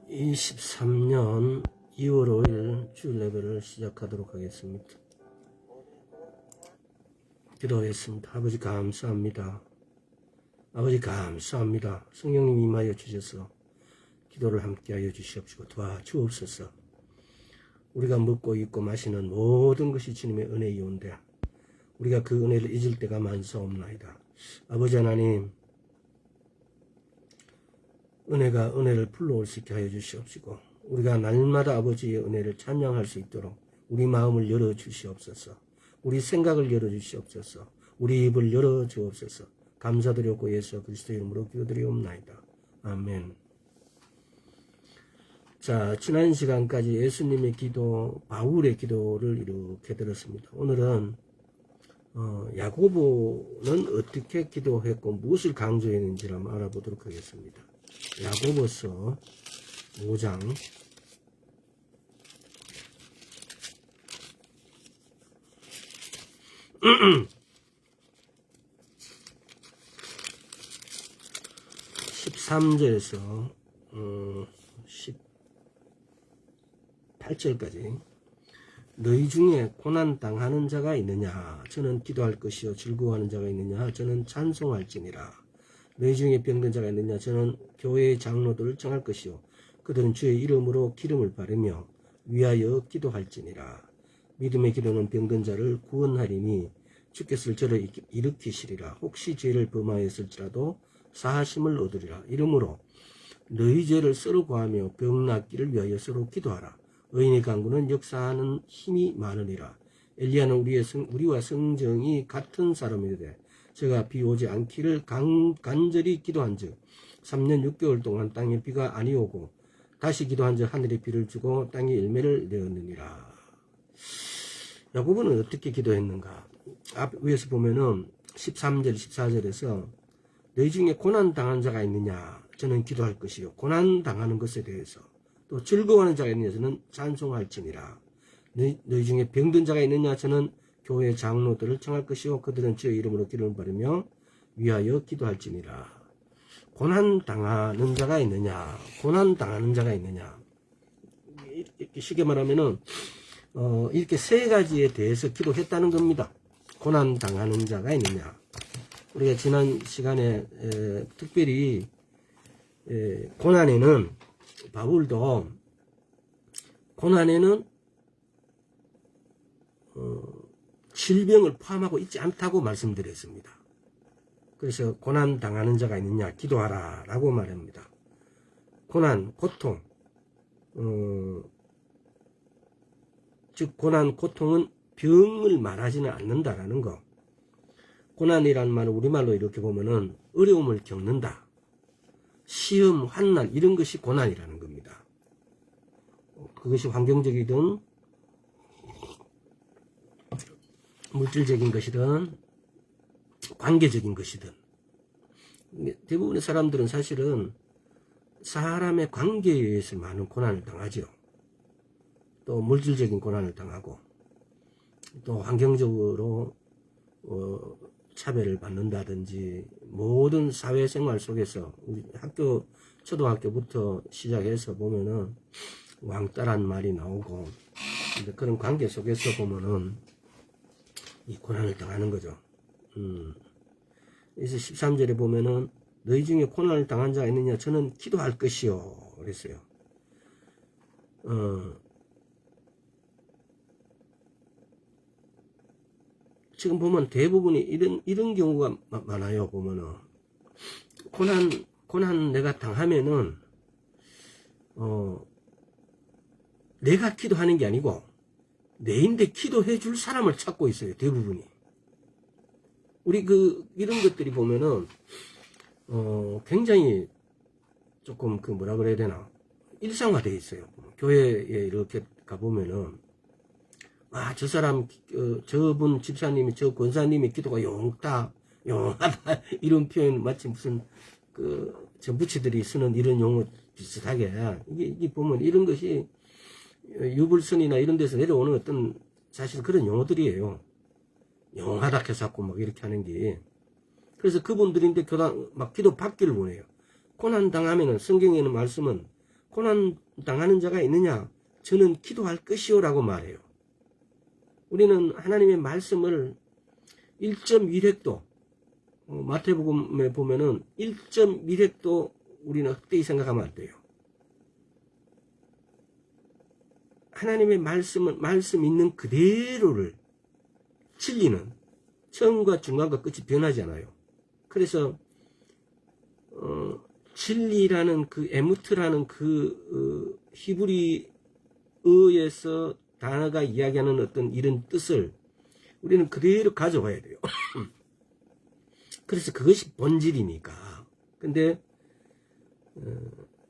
2023년 2월 5일 주일 예배를 시작하도록 하겠습니다. 기도하겠습니다. 아버지 감사합니다. 아버지 감사합니다. 성령님 임하여 주셔서 기도를 함께하여 주시옵시고 도와주옵소서. 우리가 먹고 입고 마시는 모든 것이 주님의 은혜이온데 우리가 그 은혜를 잊을 때가 많사옵나이다. 아버지 하나님, 은혜가 은혜를 불러올 수 있게 하여 주시옵시고 우리가 날마다 아버지의 은혜를 찬양할 수 있도록 우리 마음을 열어 주시옵소서. 우리 생각을 열어 주시옵소서. 우리 입을 열어 주옵소서. 감사드렸고 예수 그리스도의 이름으로 기도드리옵나이다. 아멘. 자, 지난 시간까지 예수님의 기도, 바울의 기도를 이렇게 들었습니다. 오늘은 야고보는 어떻게 기도했고 무엇을 강조했는지를 한번 알아보도록 하겠습니다. 야고보서 5장 13절에서 18절까지 너희 중에 고난 당하는 자가 있느냐 저는 기도할 것이요 즐거워하는 자가 있느냐 저는 찬송할지니라. 너희 중에 병든 자가 있느냐 저는 교회의 장로들을 청할 것이요 그들은 주의 이름으로 기름을 바르며 위하여 기도할지니라. 믿음의 기도는 병든 자를 구원하리니 주께서 저를 일으키시리라. 혹시 죄를 범하였을지라도 사하심을 얻으리라. 이러므로 너희 죄를 서로 구하며 병 낫기를 위하여 서로 기도하라. 의인의 간구는 역사하는 힘이 많으리라. 엘리야는 우리와 성정이 같은 사람이되 제가 비 오지 않기를 간절히 기도한즉 3년 6개월 동안 땅에 비가 아니 오고 다시 기도한즉 하늘에 비를 주고 땅에 열매를 내었느니라. 야고보는 어떻게 기도했는가? 위에서 보면은 13절 14절에서 너희 중에 고난 당한 자가 있느냐 저는 기도할 것이요 고난 당하는 것에 대해서 또 즐거워하는 자가 있느냐 저는 찬송할지니라. 너희 중에 병든 자가 있느냐 저는 교회 장로들을 청할 것이요 그들은 주의 이름으로 기름을 바르며 위하여 기도할지니라. 고난 당하는 자가 있느냐 고난 당하는 자가 있느냐 이렇게 쉽게 말하면은 이렇게 세 가지에 대해서 기도했다는 겁니다. 고난 당하는 자가 있느냐. 우리가 지난 시간에 특별히 고난에는 바울도 고난에는 질병을 포함하고 있지 않다고 말씀드렸습니다. 그래서 고난 당하는 자가 있느냐 기도하라 라고 말합니다. 고난, 고통 즉 고난, 고통은 병을 말하지는 않는다라는 거. 고난이라는 말은 우리말로 이렇게 보면은 어려움을 겪는다. 시험, 환난 이런 것이 고난이라는 겁니다. 그것이 환경적이든 물질적인 것이든 관계적인 것이든 대부분의 사람들은 사실은 사람의 관계에 의해서 많은 고난을 당하죠. 또 물질적인 고난을 당하고 또 환경적으로 차별을 받는다든지 모든 사회생활 속에서 우리 초등학교부터 시작해서 보면은 왕따란 말이 나오고 그런 관계 속에서 보면은 이 고난을 당하는 거죠. 그래서 13절에 보면은 너희 중에 고난을 당한 자가 있느냐 저는 기도할 것이요 그랬어요. 지금 보면 대부분이 이런 경우가 많아요. 보면은 고난 내가 당하면은 내가 기도하는 게 아니고 내인데 기도해 줄 사람을 찾고 있어요. 대부분이. 우리 이런 것들이 보면은 굉장히 조금 뭐라 그래야 되나 일상화되어 있어요. 교회에 이렇게 가보면은 저 사람, 저분 집사님이, 저 권사님이 기도가 용하다, 이런 표현, 마치 무슨, 전부치들이 쓰는 이런 용어 비슷하게, 이게 보면 이런 것이 유불선이나 이런 데서 내려오는 어떤, 사실 그런 용어들이에요. 용하다 해서 막 이렇게 하는 게. 그래서 그분들인데 막 기도 받기를 원해요. 고난 당하면은 성경에는 말씀은 고난 당하는 자가 있느냐? 저는 기도할 것이요라고 말해요. 우리는 하나님의 말씀을 1.1획도 마태복음에 보면은 1.1획도 우리는 헛되이 생각하면 안 돼요. 하나님의 말씀은 말씀 있는 그대로를 진리는 처음과 중간과 끝이 변하지 않아요. 그래서 진리라는 그 에무트라는 그 히브리어에서 단어가 이야기하는 어떤 이런 뜻을 우리는 그대로 가져와야 돼요. 그래서 그것이 본질이니까. 근데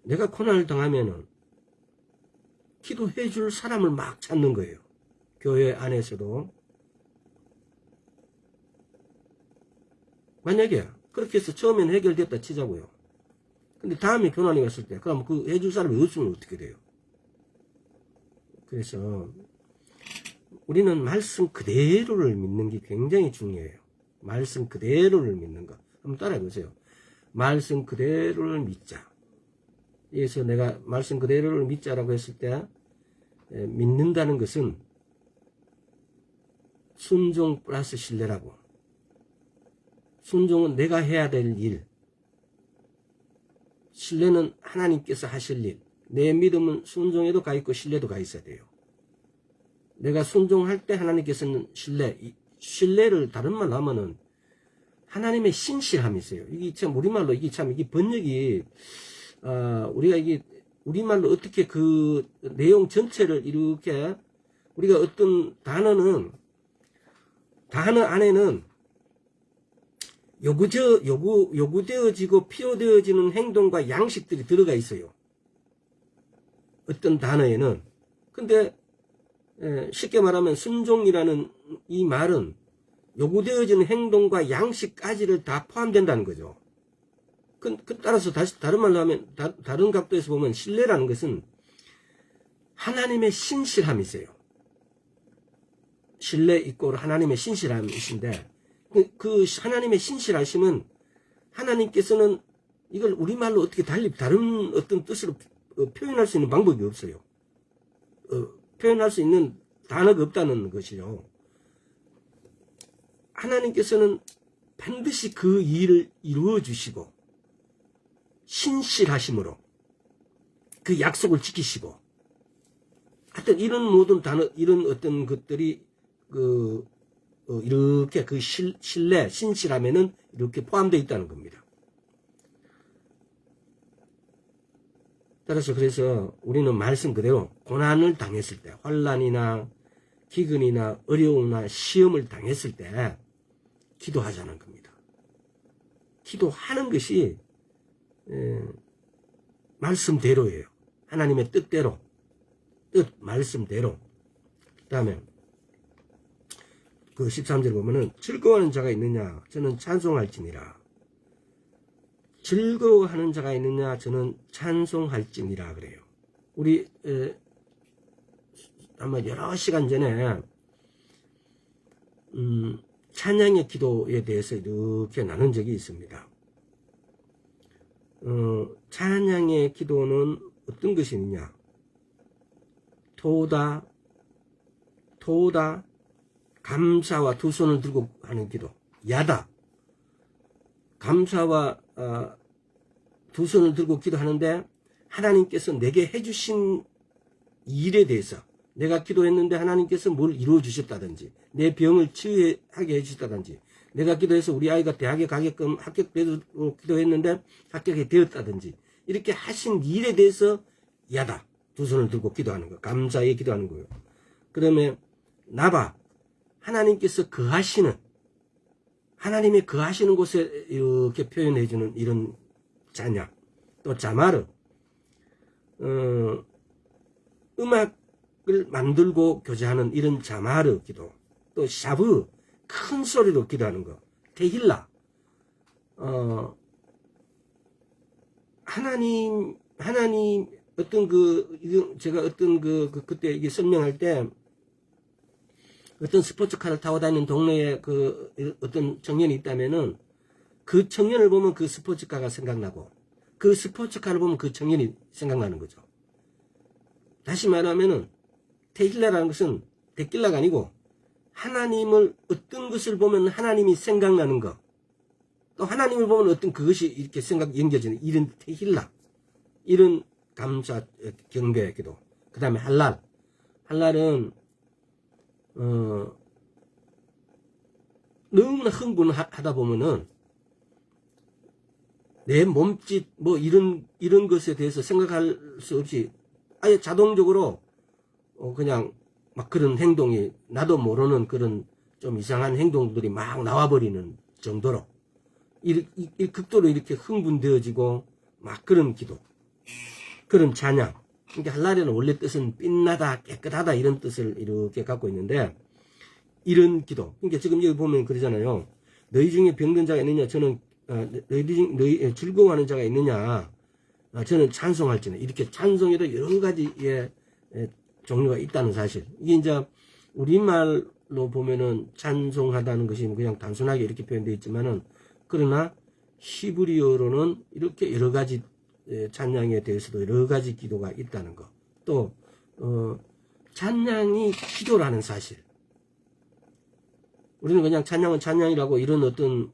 내가 고난을 당하면은 기도해 줄 사람을 막 찾는 거예요. 교회 안에서도. 만약에 그렇게 해서 처음에는 해결됐다 치자고요. 근데 다음에 고난이 왔을 때 그럼 그 해줄 사람이 없으면 어떻게 돼요? 그래서 우리는 말씀 그대로를 믿는 게 굉장히 중요해요. 말씀 그대로를 믿는 거. 한번 따라해 보세요. 말씀 그대로를 믿자. 그래서 내가 말씀 그대로를 믿자라고 했을 때 믿는다는 것은 순종 플러스 신뢰라고. 순종은 내가 해야 될 일. 신뢰는 하나님께서 하실 일. 내 믿음은 순종에도 가 있고 신뢰도 가 있어야 돼요. 내가 순종할 때 하나님께서는 신뢰를 다른 말로 하면은 하나님의 신실함이 있어요. 이게 참 우리말로 이게 번역이 우리가 이게 우리말로 어떻게 그 내용 전체를 이렇게 우리가 어떤 단어 안에는 요구되어지고 필요되어지는 행동과 양식들이 들어가 있어요. 어떤 단어에는. 근데 쉽게 말하면 순종이라는 이 말은 요구되어지는 행동과 양식까지를 다 포함된다는 거죠. 따라서 다시 다른 말로 하면 다른 각도에서 보면 신뢰라는 것은 하나님의 신실함이세요. 신뢰 있고 하나님의 신실함이신데 그 하나님의 신실하심은 하나님께서는 이걸 우리말로 어떻게 다른 어떤 뜻으로 표현할 수 있는 방법이 없어요. 표현할 수 있는 단어가 없다는 것이죠. 하나님께서는 반드시 그 일을 이루어 주시고 신실하심으로 그 약속을 지키시고 하여튼 이런 모든 단어 이런 어떤 것들이 이렇게 그 신뢰 신실함에는 이렇게 포함되어 있다는 겁니다. 따라서 그래서 우리는 말씀 그대로 고난을 당했을 때 환난이나 기근이나 어려움이나 시험을 당했을 때 기도하자는 겁니다. 기도하는 것이 말씀대로예요. 하나님의 뜻대로 말씀대로. 그 다음에 그 13절 보면은 즐거워하는 자가 있느냐 저는 찬송할지니라. 즐거워하는 자가 있느냐 저는 찬송할지니라 그래요. 우리 아마 여러 시간 전에 찬양의 기도에 대해서 이렇게 나눈 적이 있습니다. 찬양의 기도는 어떤 것이 있느냐? 토다 감사와 두 손을 들고 하는 기도. 야다 감사와 두 손을 들고 기도하는데 하나님께서 내게 해주신 일에 대해서 내가 기도했는데 하나님께서 뭘 이루어 주셨다든지 내 병을 치유하게 해주셨다든지 내가 기도해서 우리 아이가 대학에 가게끔 합격되도록 기도했는데 합격이 되었다든지 이렇게 하신 일에 대해서 야다 두 손을 들고 기도하는 거 감사에 기도하는 거예요. 그다음에 나바 하나님께서 거하시는 하나님의 거하시는 곳에 이렇게 표현해주는 이런 찬양. 또 자마르 음악을 만들고 교제하는 이런 자마르 기도. 또 샤브 큰 소리로 기도하는 거. 테힐라 하나님 어떤 제가 어떤 그때 이게 설명할 때 어떤 스포츠카를 타고 다니는 동네에 어떤 청년이 있다면은 그 청년을 보면 그 스포츠카가 생각나고 그 스포츠카를 보면 그 청년이 생각나는 거죠. 다시 말하면은 테힐라라는 것은 데킬라가 아니고 하나님을 어떤 것을 보면 하나님이 생각나는 것, 또 하나님을 보면 어떤 그것이 이렇게 연겨지는 이런 테힐라, 이런 감사 경배 기도. 그 다음에 할랄은 너무나 흥분하다 보면은 내 몸짓 뭐 이런 것에 대해서 생각할 수 없이 아예 자동적으로 그냥 막 그런 행동이 나도 모르는 그런 좀 이상한 행동들이 막 나와버리는 정도로 극도로 이렇게 흥분되어지고 막 그런 기도, 그런 찬양. 그러니까 할랄이라는 원래 뜻은 빛나다, 깨끗하다 이런 뜻을 이렇게 갖고 있는데 이런 기도. 그러니까 지금 여기 보면 그러잖아요. 너희 중에 병든 자가 있느냐? 저는 너희 즐거워하는 자가 있느냐? 저는 찬송할지는. 이렇게 찬송에도 여러 가지의 종류가 있다는 사실. 이게 이제 우리말로 보면은 찬송하다는 것이 그냥 단순하게 이렇게 표현되어 있지만은 그러나 히브리어로는 이렇게 여러 가지 찬양에 대해서도 여러 가지 기도가 있다는 것. 또 찬양이 기도라는 사실. 우리는 그냥 찬양은 찬양이라고 이런 어떤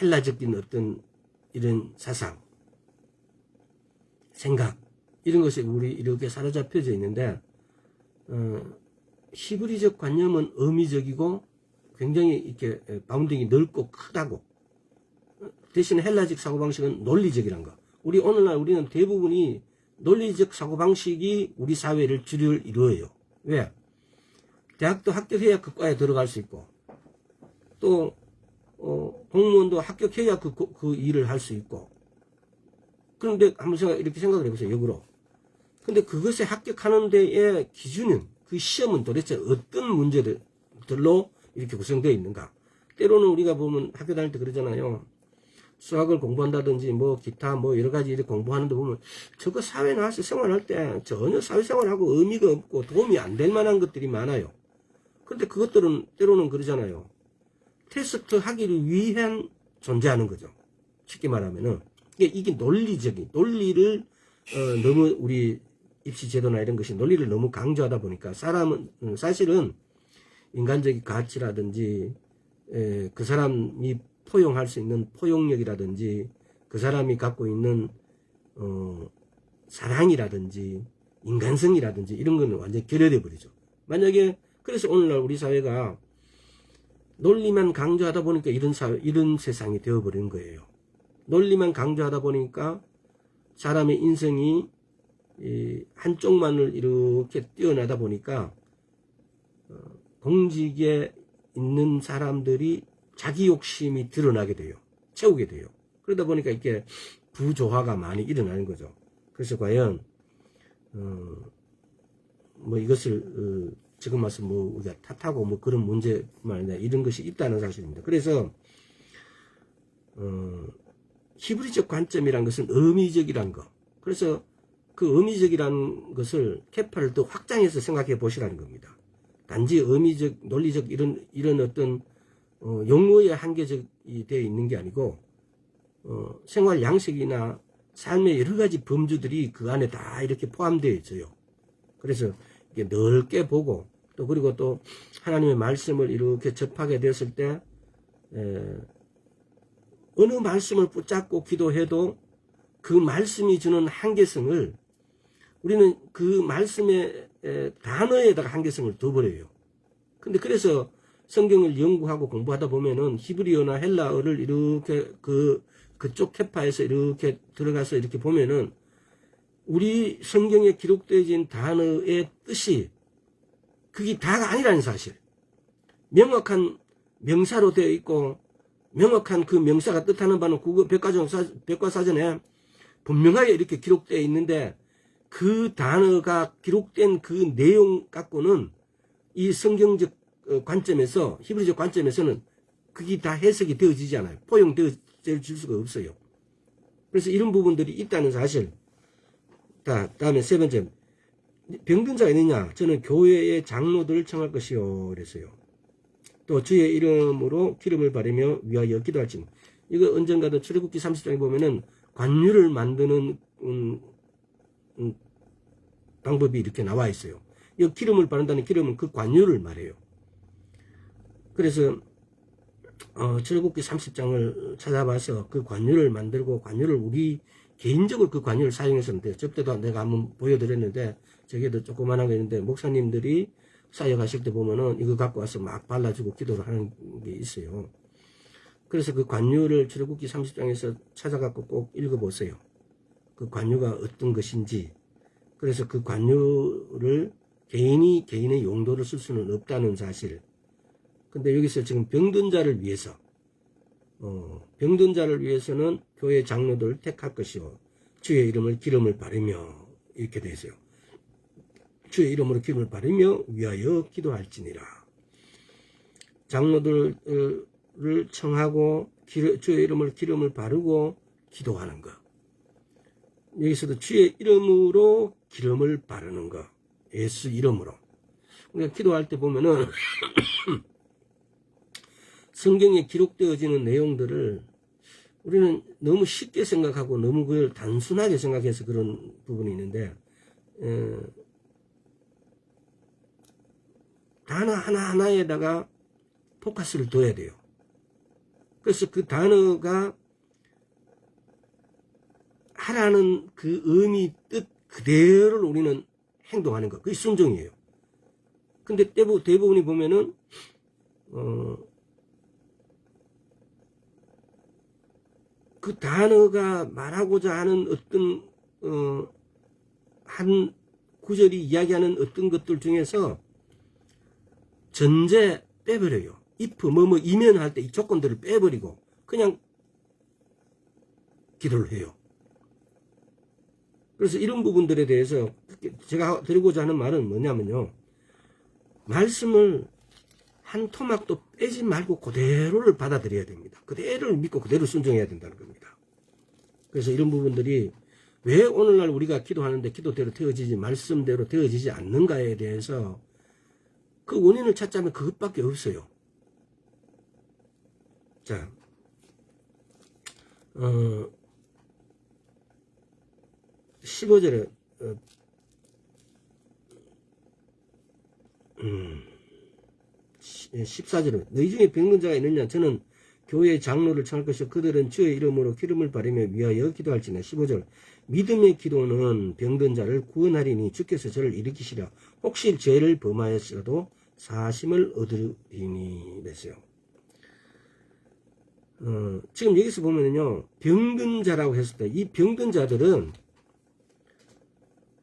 헬라적인 어떤 이런 사상, 생각 이런 것이 우리 이렇게 사로잡혀져 있는데 히브리적 관념은 의미적이고 굉장히 이렇게 바운딩이 넓고 크다고. 대신에 헬라적 사고방식은 논리적이란 거. 오늘날 우리는 대부분이 논리적 사고방식이 우리 사회를 주류를 이루어요. 왜? 대학도 합격해야 그 과에 들어갈 수 있고, 또 공무원도 합격해야 그 일을 할 수 있고. 그런데 한번 이렇게 생각을 해보세요. 역으로. 근데 그것에 합격하는 데의 기준은, 그 시험은 도대체 어떤 문제들로 이렇게 구성되어 있는가. 때로는 우리가 보면 학교 다닐 때 그러잖아요. 수학을 공부한다든지 뭐 기타 뭐 여러 가지 일을 공부하는데 보면 저거 사회 나와서 생활할 때 전혀 사회생활하고 의미가 없고 도움이 안 될 만한 것들이 많아요. 그런데 그것들은 때로는 그러잖아요. 테스트 하기를 위한 존재하는 거죠. 쉽게 말하면은 이게 논리를 너무 우리 입시 제도나 이런 것이 논리를 너무 강조하다 보니까 사람은 사실은 인간적인 가치라든지 그 사람이 포용할 수 있는 포용력이라든지 그 사람이 갖고 있는 사랑이라든지 인간성이라든지 이런 거는 완전히 결여돼 버리죠. 만약에 그래서 오늘날 우리 사회가 논리만 강조하다 보니까 이런 세상이 되어버린 거예요. 논리만 강조하다 보니까 사람의 인성이 한쪽만을 이렇게 뛰어나다 보니까 공직에 있는 사람들이 자기 욕심이 드러나게 돼요. 채우게 돼요. 그러다 보니까 이렇게 부조화가 많이 일어나는 거죠. 그래서 과연 뭐 이것을 지금 와서 뭐 우리가 탓하고 뭐 그런 문제만 아니라 이런 것이 있다는 사실입니다. 그래서 히브리적 관점이란 것은 의미적이란 거. 그래서 그 의미적이라는 것을 케파를 더 확장해서 생각해 보시라는 겁니다. 단지 의미적, 논리적 이런 어떤 용어에 한계적이 되어 있는 게 아니고 생활 양식이나 삶의 여러 가지 범주들이 그 안에 다 이렇게 포함되어 있어요. 그래서 이렇게 넓게 보고 또 그리고 또 하나님의 말씀을 이렇게 접하게 되었을 때 어느 말씀을 붙잡고 기도해도 그 말씀이 주는 한계성을 우리는 그 말씀의 단어에다가 한계성을 둬버려요. 근데 그래서 성경을 연구하고 공부하다 보면은 히브리어나 헬라어를 이렇게 그쪽 케파에서 이렇게 들어가서 이렇게 보면은 우리 성경에 기록되어진 단어의 뜻이 그게 다가 아니라는 사실. 명확한 명사로 되어 있고 명확한 그 명사가 뜻하는 바는 국어 백과사전에 분명하게 이렇게 기록되어 있는데 그 단어가 기록된 그 내용 갖고는 이 성경적 관점에서 히브리적 관점에서는 그게 다 해석이 되어지지 않아요. 포용되어질 수가 없어요. 그래서 이런 부분들이 있다는 사실. 다음에 세 번째, 병든 자가 있느냐? 저는 교회의 장로들을 청할 것이요. 그랬어요. 또 주의 이름으로 기름을 바르며 위하여 기도할지니. 이거 언젠가도 출애굽기 30장에 보면은 관유를 만드는 방법이 이렇게 나와 있어요. 이 기름을 바른다는 기름은 그 관유를 말해요. 그래서 출애굽기 30장을 찾아봐서 그 관유를 만들고 관유를 우리 개인적으로 그 관유를 사용했었는데 저때도 내가 한번 보여드렸는데 저기에도 조그만한 거 있는데 목사님들이 사역하실 때 보면은 이거 갖고 와서 막 발라주고 기도를 하는 게 있어요. 그래서 그 관유를 출애굽기 30장에서 찾아갖고 꼭 읽어보세요. 그 관유가 어떤 것인지. 그래서 그 관유를 개인의 용도를 쓸 수는 없다는 사실. 근데 여기서 지금 병든 자를 위해서 병든 자를 위해서는 교회 장로들을 택할 것이요 주의 이름을 기름을 바르며 이렇게 되어 있어요. 주의 이름으로 기름을 바르며 위하여 기도할지니라. 장로들을 청하고 주의 이름을 기름을 바르고 기도하는 것. 여기서도 주의 이름으로 기름을 바르는 것. 예수 이름으로. 우리가 기도할 때 보면은 성경에 기록되어지는 내용들을 우리는 너무 쉽게 생각하고 너무 그걸 단순하게 생각해서 그런 부분이 있는데 단어 하나하나에다가 포커스를 둬야 돼요. 그래서 그 단어가 하라는 그 의미 뜻 그대로를 우리는 행동하는 것. 그게 순종이에요. 근데 대부분이 보면은 그 단어가 말하고자 하는 어떤 한 구절이 이야기하는 어떤 것들 중에서 전제 빼버려요. if 이면 할 때 이 조건들을 빼버리고 그냥 기도를 해요. 그래서 이런 부분들에 대해서 제가 드리고자 하는 말은 뭐냐면요. 말씀을 한 토막도 빼지 말고 그대로를 받아들여야 됩니다. 그대로를 믿고 그대로 순종해야 된다는 겁니다. 그래서 이런 부분들이 왜 오늘날 우리가 기도하는데 기도대로 되어지지 말씀대로 되어지지 않는가에 대해서 그 원인을 찾자면 그것밖에 없어요. 자, 15절에 14절은 너희 중에 병든 자가 있느냐 저는 교회의 장로를 청할 것이요 그들은 주의 이름으로 기름을 바르며 위하여 기도할지니. 15절 믿음의 기도는 병든 자를 구원하리니 주께서 저를 일으키시라 혹시 죄를 범하였으라도 사심을 얻으리니 그랬어요. 지금 여기서 보면요 병든 자라고 했을 때 이 병든 자들은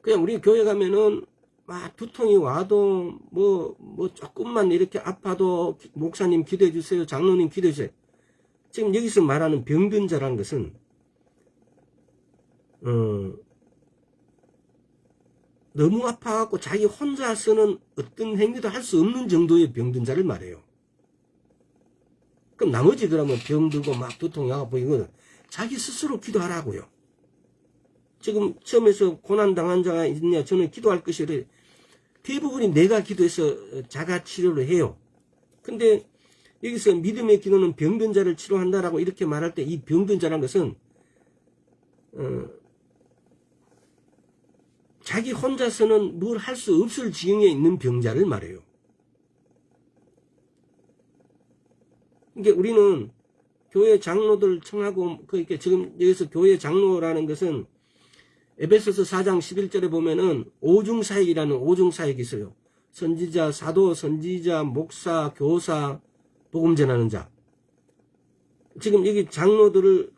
그냥 우리 교회 가면은 막 두통이 와도 뭐 조금만 이렇게 아파도 목사님 기도해 주세요. 장로님 기도해 주세요. 지금 여기서 말하는 병든 자라는 것은 너무 아파갖고 자기 혼자서는 어떤 행위도 할 수 없는 정도의 병든 자를 말해요. 그럼 나머지 그러면 병들고 막 두통이 와갖고 이거는 자기 스스로 기도하라고요. 지금 처음에서 고난당한 자가 있냐 저는 기도할 것이래. 대부분이 내가 기도해서 자가 치료를 해요. 근데 여기서 믿음의 기도는 병든 자를 치료한다라고 이렇게 말할 때 이 병든 자라는 것은 자기 혼자서는 뭘 할 수 없을 지경에 있는 병자를 말해요. 그러니까 우리는 교회 장로들 청하고 그러니까 지금 여기서 교회 장로라는 것은 에베소서 4장 11절에 보면은 오중사역이라는 오중사역이 있어요. 선지자, 사도, 선지자, 목사, 교사, 복음 전하는 자. 지금 여기 장로들을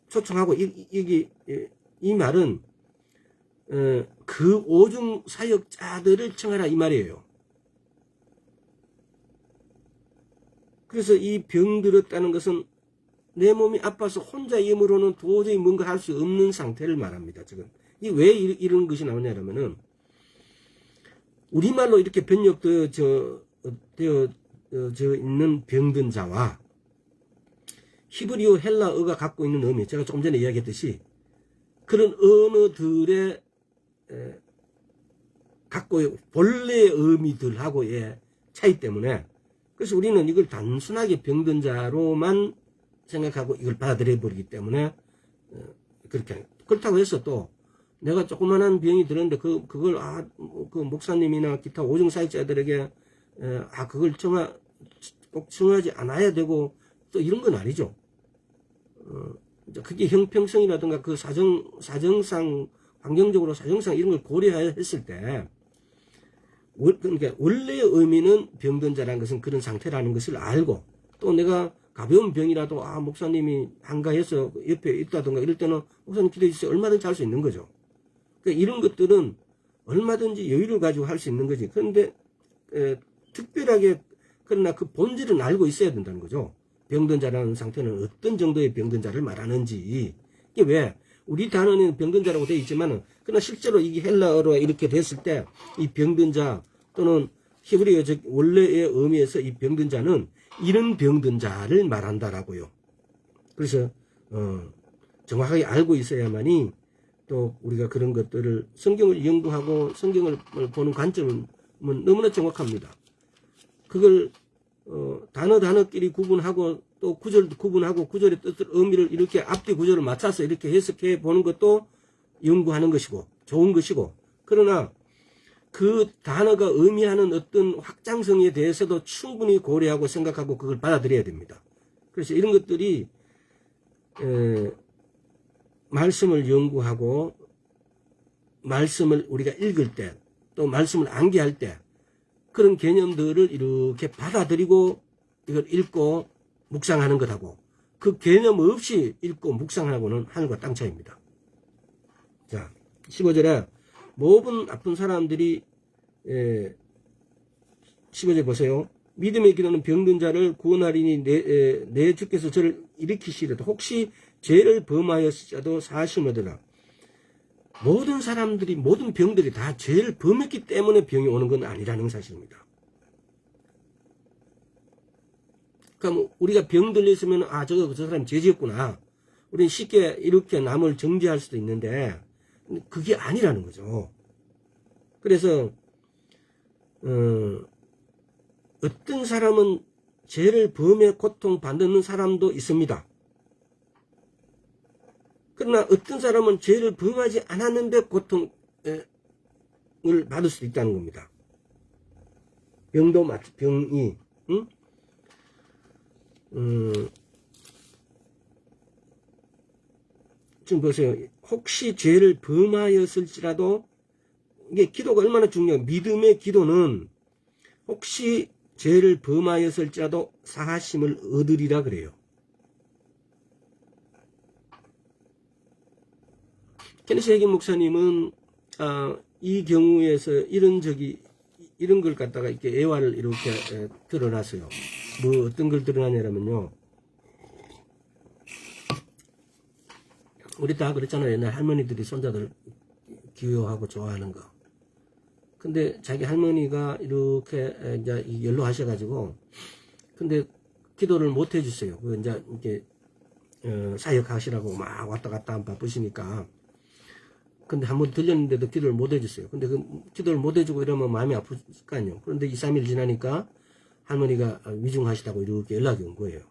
초청하고 이 말은 그 오중사역자들을 청하라 이 말이에요. 그래서 이 병들었다는 것은 내 몸이 아파서 혼자 힘으로는 도저히 뭔가 할 수 없는 상태를 말합니다. 지금 이 왜 이런 것이 나오냐면은 우리말로 이렇게 번역되어 있는 병든 자와 히브리어 헬라어가 갖고 있는 의미, 제가 조금 전에 이야기했듯이 그런 언어들의 갖고 본래의 의미들하고의 차이 때문에 그래서 우리는 이걸 단순하게 병든 자로만 생각하고 이걸 받아들여 버리기 때문에 그렇게 그렇다고 해서 또 내가 조그만한 병이 들었는데 그걸 그 목사님이나 기타 오중사역자들에게 그걸 꼭 청하지 않아야 되고 또 이런 건 아니죠. 그게 형평성이라든가 그 사정상 환경적으로 사정상 이런 걸 고려했을 때 그러니까 원래의 의미는 병든 자라는 것은 그런 상태라는 것을 알고 또 내가 가벼운 병이라도 목사님이 한가해서 옆에 있다든가 이럴 때는 목사님 기도해 주세요. 얼마든지 할 수 있는 거죠. 그러니까 이런 것들은 얼마든지 여유를 가지고 할 수 있는 거지. 그런데 특별하게 그러나 그 본질은 알고 있어야 된다는 거죠. 병든 자라는 상태는 어떤 정도의 병든 자를 말하는지. 이게 왜? 우리 단어는 병든 자라고 되어 있지만은 그러나 실제로 이게 헬라어로 이렇게 됐을 때 이 병든 자 또는 히브리어 즉 원래의 의미에서 이 병든 자는 이런 병든 자를 말한다라고요. 그래서 정확하게 알고 있어야만이 또 우리가 그런 것들을 성경을 연구하고 성경을 보는 관점은 너무나 정확합니다. 그걸 단어끼리 구분하고 또 구절도 구분하고 구절의 뜻을 의미를 이렇게 앞뒤 구절을 맞춰서 이렇게 해석해 보는 것도 연구하는 것이고 좋은 것이고 그러나 그 단어가 의미하는 어떤 확장성에 대해서도 충분히 고려하고 생각하고 그걸 받아들여야 됩니다. 그래서 이런 것들이 말씀을 연구하고 말씀을 우리가 읽을 때 또 말씀을 암기할 때 그런 개념들을 이렇게 받아들이고 이걸 읽고 묵상하는 것하고 그 개념 없이 읽고 묵상하고는 하늘과 땅 차이입니다. 자, 15절에 모든 아픈 사람들이 15절 보세요. 믿음의 기도는 병든 자를 구원하리니 내 주께서 저를 일으키시려도 혹시 죄를 범하였을지라도 사하심 얻으라. 모든 사람들이 모든 병들이 다 죄를 범했기 때문에 병이 오는 건 아니라는 사실입니다. 그러니까 뭐 우리가 병 들렸으면 저 사람 죄 지었구나. 우리는 쉽게 이렇게 남을 정죄할 수도 있는데 그게 아니라는 거죠. 그래서 어떤 사람은 죄를 범해 고통받는 사람도 있습니다. 그러나 어떤 사람은 죄를 범하지 않았는데 고통을 받을 수도 있다는 겁니다. 병이 지금 보세요. 혹시 죄를 범하였을지라도 이게 기도가 얼마나 중요해요. 믿음의 기도는 혹시 죄를 범하였을지라도 사하심을 얻으리라 그래요. 케네시 해긴 목사님은 이 경우에서 이런 걸 갖다가 이렇게 애화를 이렇게 드러났어요. 뭐 어떤 걸 드러나냐면요. 우리 다 그랬잖아요. 옛날 할머니들이 손자들 귀여워하고 좋아하는 거. 근데 자기 할머니가 이렇게 이제 연로하셔가지고 근데 기도를 못 해주세요. 그 이제 이렇게 사역하시라고 막 왔다 갔다 바쁘시니까. 근데 한번 들렸는데도 기도를 못 해줬어요. 근데 그 기도를 못 해주고 이러면 마음이 아프니까요. 그런데 2, 3일 지나니까 할머니가 위중하시다고 이렇게 연락이 온 거예요.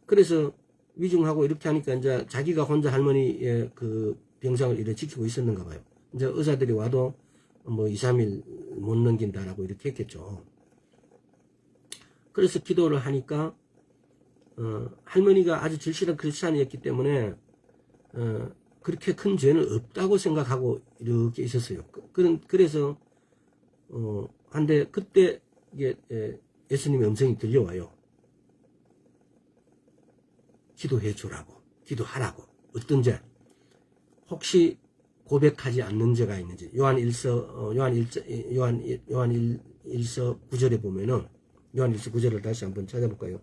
그래서 위중하고 이렇게 하니까 이제 자기가 혼자 할머니의 그 병상을 이렇게 지키고 있었는가 봐요. 이제 의사들이 와도 뭐 2, 3일 못 넘긴다라고 이렇게 했겠죠. 그래서 기도를 하니까 할머니가 아주 절실한 크리스찬이었기 때문에 그렇게 큰 죄는 없다고 생각하고 이렇게 있었어요. 그래서 한데 그때 이게 예수님의 음성이 들려와요. 기도해 주라고, 기도하라고. 어떤 죄? 혹시 고백하지 않는 죄가 있는지. 요한 1서 9절에 보면은 요한 1서 9절을 다시 한번 찾아볼까요?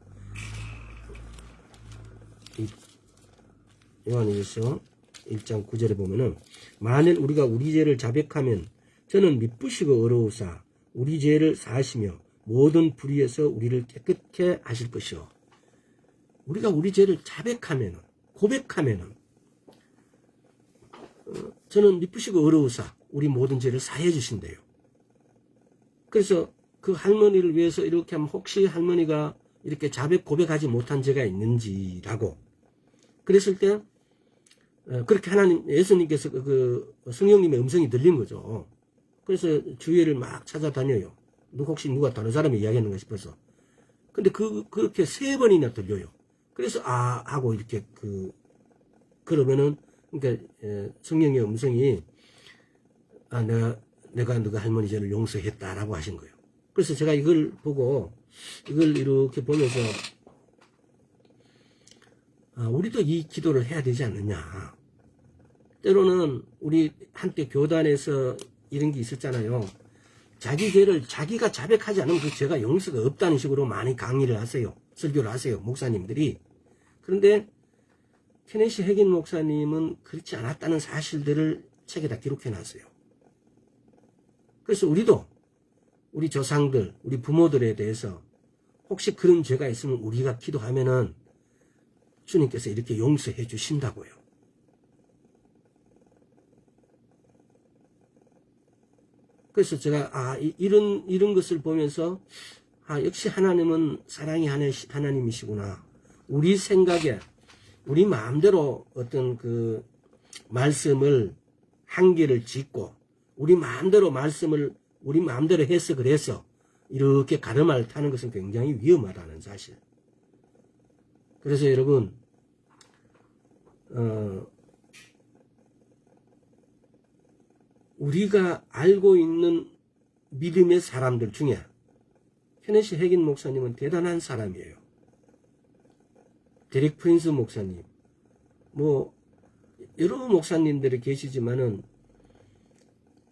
요한 1서 1장 9절에 보면은 만일 우리가 우리 죄를 자백하면 저는 미쁘시고 어려우사 우리 죄를 사하시며 모든 불의에서 우리를 깨끗게 하실 것이요. 우리가 우리 죄를 자백하면은 고백하면은 저는 미쁘시고 어려우사 우리 모든 죄를 사해 주신대요. 그래서 그 할머니를 위해서 이렇게 하면 혹시 할머니가 이렇게 자백 고백하지 못한 죄가 있는지라고 그랬을 때 그렇게 예수님께서 그 성령님의 음성이 들린 거죠. 그래서 주위를 막 찾아다녀요. 혹시 누가 다른 사람이 이야기하는가 싶어서. 근데 그렇게 3번이나 들려요. 그래서 하고 이렇게 그러면은 그러니까 성령의 음성이 내가 너가 할머니 죄를 용서했다라고 하신 거예요. 그래서 제가 이걸 보고 이걸 이렇게 보면서 우리도 이 기도를 해야 되지 않느냐. 때로는 우리 한때 교단에서 이런 게 있었잖아요. 자기 죄를 자기가 자백하지 않으면 그 죄가 용서가 없다는 식으로 많이 강의를 하세요. 설교를 하세요. 목사님들이. 그런데 케네시 해긴 목사님은 그렇지 않았다는 사실들을 책에다 기록해 놨어요. 그래서 우리도 우리 조상들, 우리 부모들에 대해서 혹시 그런 죄가 있으면 우리가 기도하면은 주님께서 이렇게 용서해 주신다고요. 그래서 제가 이런 것을 보면서 역시 하나님은 사랑의 하나님이시구나. 우리 생각에 우리 마음대로 어떤 그 말씀을 한계를 짓고 우리 마음대로 말씀을 우리 마음대로 해석을 해서 이렇게 가르마를 타는 것은 굉장히 위험하다는 사실. 그래서 여러분 우리가 알고 있는 믿음의 사람들 중에 케네시 해긴 목사님은 대단한 사람이에요. 데릭 프린스 목사님, 여러 목사님들이 계시지만은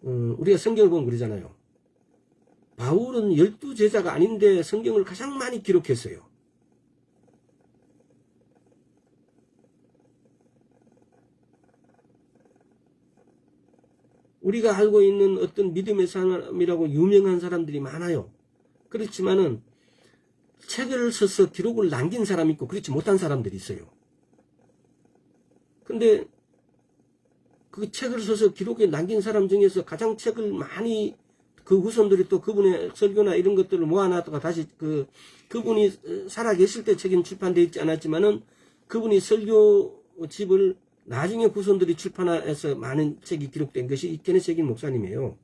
우리가 성경을 보면 그러잖아요. 바울은 12제자가 아닌데 성경을 가장 많이 기록했어요. 우리가 알고 있는 어떤 믿음의 사람이라고 유명한 사람들이 많아요. 그렇지만은 책을 써서 기록을 남긴 사람이 있고 그렇지 못한 사람들이 있어요. 근데 그 책을 써서 기록에 남긴 사람 중에서 가장 책을 많이 그 후손들이 또 그분의 설교나 이런 것들을 모아놨다가 다시 그분이 살아계실 때 책은 출판되어 있지 않았지만은 그분이 설교집을 나중에 후손들이 출판해서 많은 책이 기록된 것이 이 케네시 해긴 목사님이에요.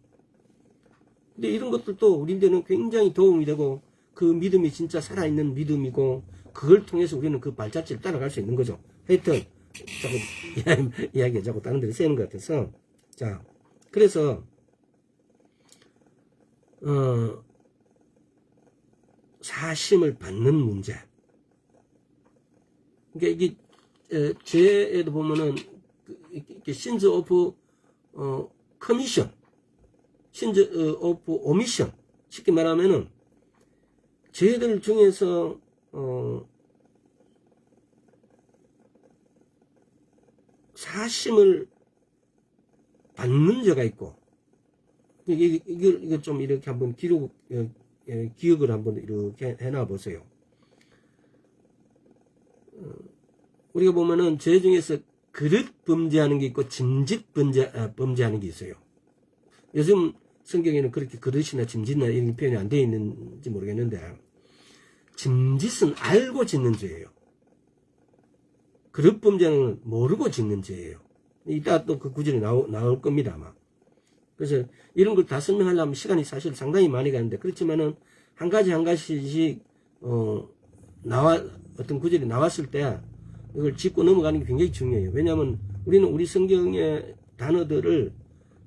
근데 이런 것들도 우리한테는 굉장히 도움이 되고 그 믿음이 진짜 살아있는 믿음이고 그걸 통해서 우리는 그 발자취를 따라갈 수 있는 거죠. 하여튼 조금 이야기가 자꾸 다른 데로 새는 것 같아서 자 그래서 사심을 받는 문제. 그러니까 이게 죄에도 보면은 신즈 오브 커미션, 신즈 오브 오미션 쉽게 말하면은 죄들 중에서 사심을 받는 죄가 있고 이걸 좀 이렇게 한번 기억을 한번 이렇게 해놔 보세요. 우리가 보면은 죄 중에서 그릇 범죄하는 게 있고 짐짓 범죄하는 게 있어요. 요즘 성경에는 그렇게 그릇이나 짐짓이나 이런 표현이 안 되어 있는지 모르겠는데 짐짓은 알고 짓는 죄예요. 그릇 범죄는 모르고 짓는 죄예요. 이따 또 그 구절이 나올 겁니다 아마. 그래서 이런 걸 다 설명하려면 시간이 사실 상당히 많이 가는데 그렇지만은 한 가지씩 어떤 구절이 나왔을 때 이걸 짚고 넘어가는 게 굉장히 중요해요. 왜냐하면 우리는 우리 성경의 단어들을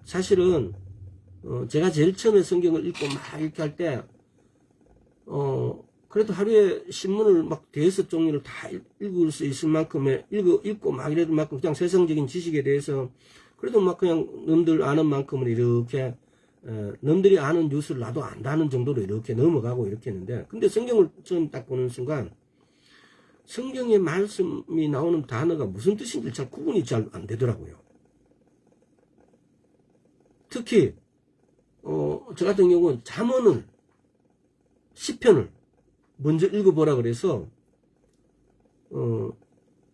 사실은 제가 제일 처음에 성경을 읽고 막 이렇게 할 때 그래도 하루에 신문을 막 대여섯 종류를 다 읽을 수 있을 만큼의 읽고 막 이럴 만큼 그냥 세상적인 지식에 대해서 그래도 막 그냥 남들 아는 만큼은 이렇게 남들이 아는 뉴스를 나도 안다는 정도로 이렇게 넘어가고 이렇게 했는데 근데 성경을 처음 딱 보는 순간 성경의 말씀이 나오는 단어가 무슨 뜻인지 잘 구분이 잘 안 되더라고요. 특히 저 같은 경우는 잠언을 시편을 먼저 읽어보라 그래서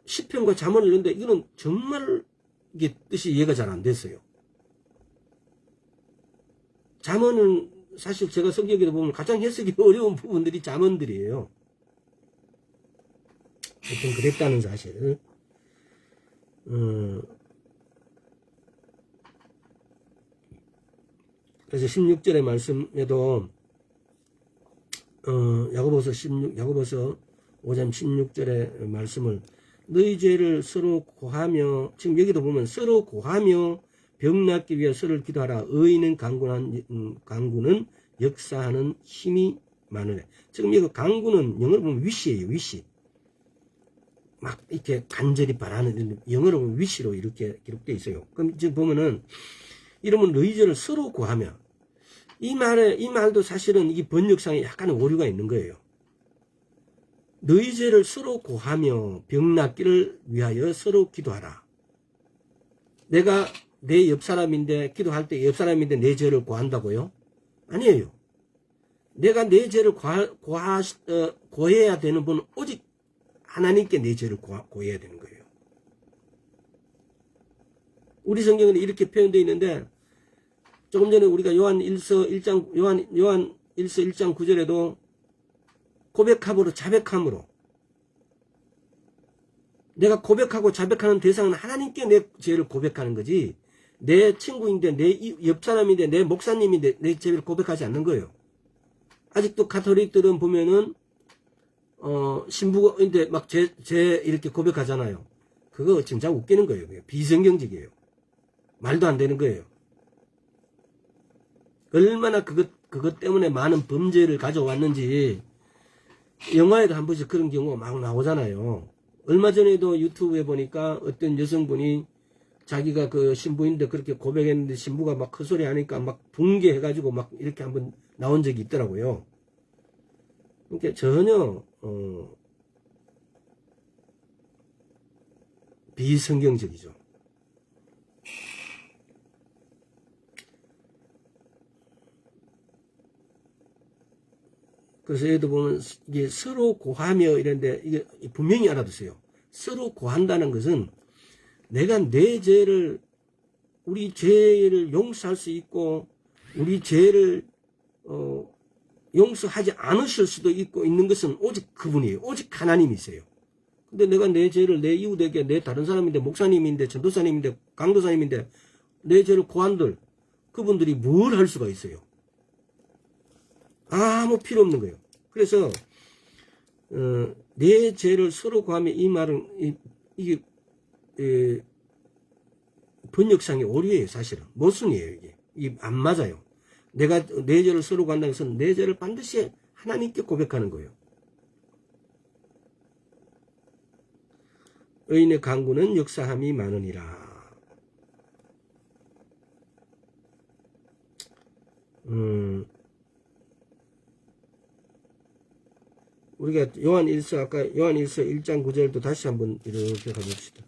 시편과 잠언을 읽는데 이거는 정말 이게 뜻이 이해가 잘 안 됐어요. 잠언은 사실 제가 성경에 보면 가장 해석이 어려운 부분들이 잠언들이에요. 하여튼 그랬다는 사실. 그래서 16절의 말씀에도 야고보서 5장 16절의 말씀을 너희 죄를 서로 고하며, 지금 여기도 보면 서로 고하며 병 낫기 위해 서로를 기도하라. 의인은 강구는 역사하는 힘이 많으네. 지금 이거 강구는 영어로 보면 위시예요. 위시. 막 이렇게 간절히 바라는, 영어로 보면 위시로 이렇게 기록되어 있어요. 그럼 지금 보면은 이러면 너희 죄를 서로 고하며, 이 말도 사실은 이 번역상에 약간의 오류가 있는 거예요. 너희 죄를 서로 고하며 병 낫기를 위하여 서로 기도하라. 내가 내 옆사람인데, 기도할 때 옆사람인데 내 죄를 고한다고요? 아니에요. 내가 내 죄를 고해야 되는 분은 오직 하나님께 내 죄를 고해야 되는 거예요. 우리 성경은 이렇게 표현되어 있는데, 조금 전에 우리가 요한 1서 1장 9절에도 고백함으로 자백함으로, 내가 고백하고 자백하는 대상은 하나님께 내 죄를 고백하는 거지, 내 친구인데, 내 옆사람인데, 내 목사님인데 내 죄를 고백하지 않는 거예요. 아직도 가톨릭들은 보면은 신부인데 막 죄 이렇게 고백하잖아요. 그거 진짜 웃기는 거예요. 비성경적이에요. 말도 안 되는 거예요. 얼마나 그것 때문에 많은 범죄를 가져왔는지, 영화에도 한 번씩 그런 경우가 막 나오잖아요. 얼마 전에도 유튜브에 보니까 어떤 여성분이 자기가 그 신부인데 그렇게 고백했는데 신부가 막 헛소리 하니까 막 붕괴해가지고 막 이렇게 한번 나온 적이 있더라고요. 그러니까 전혀 비성경적이죠. 그래서 얘도 보면 이게 서로 고하며 이런데, 이게 분명히 알아두세요. 서로 고한다는 것은 내가 내 죄를, 우리 죄를 용서할 수 있고 우리 죄를 용서하지 않으실 수도 있고 있는 것은 오직 그분이에요. 오직 하나님이세요. 근데 내가 내 죄를 내 이웃에게, 내 다른 사람인데, 목사님인데, 전도사님인데, 강도사님인데 내 죄를 고한들, 그분들이 뭘 할 수가 있어요? 아무 필요 없는 거예요. 그래서 내 죄를 서로 고하며, 이 말은 이게 번역상의 오류예요. 사실은 모순이에요. 이게 안 맞아요. 내가 내 죄를 서로 고한다는 것은 내 죄를 반드시 하나님께 고백하는 거예요. 의인의 강구는 역사함이 많으니라. 우리가 요한 1서 1장 9절도 다시 한번 이렇게 가봅시다.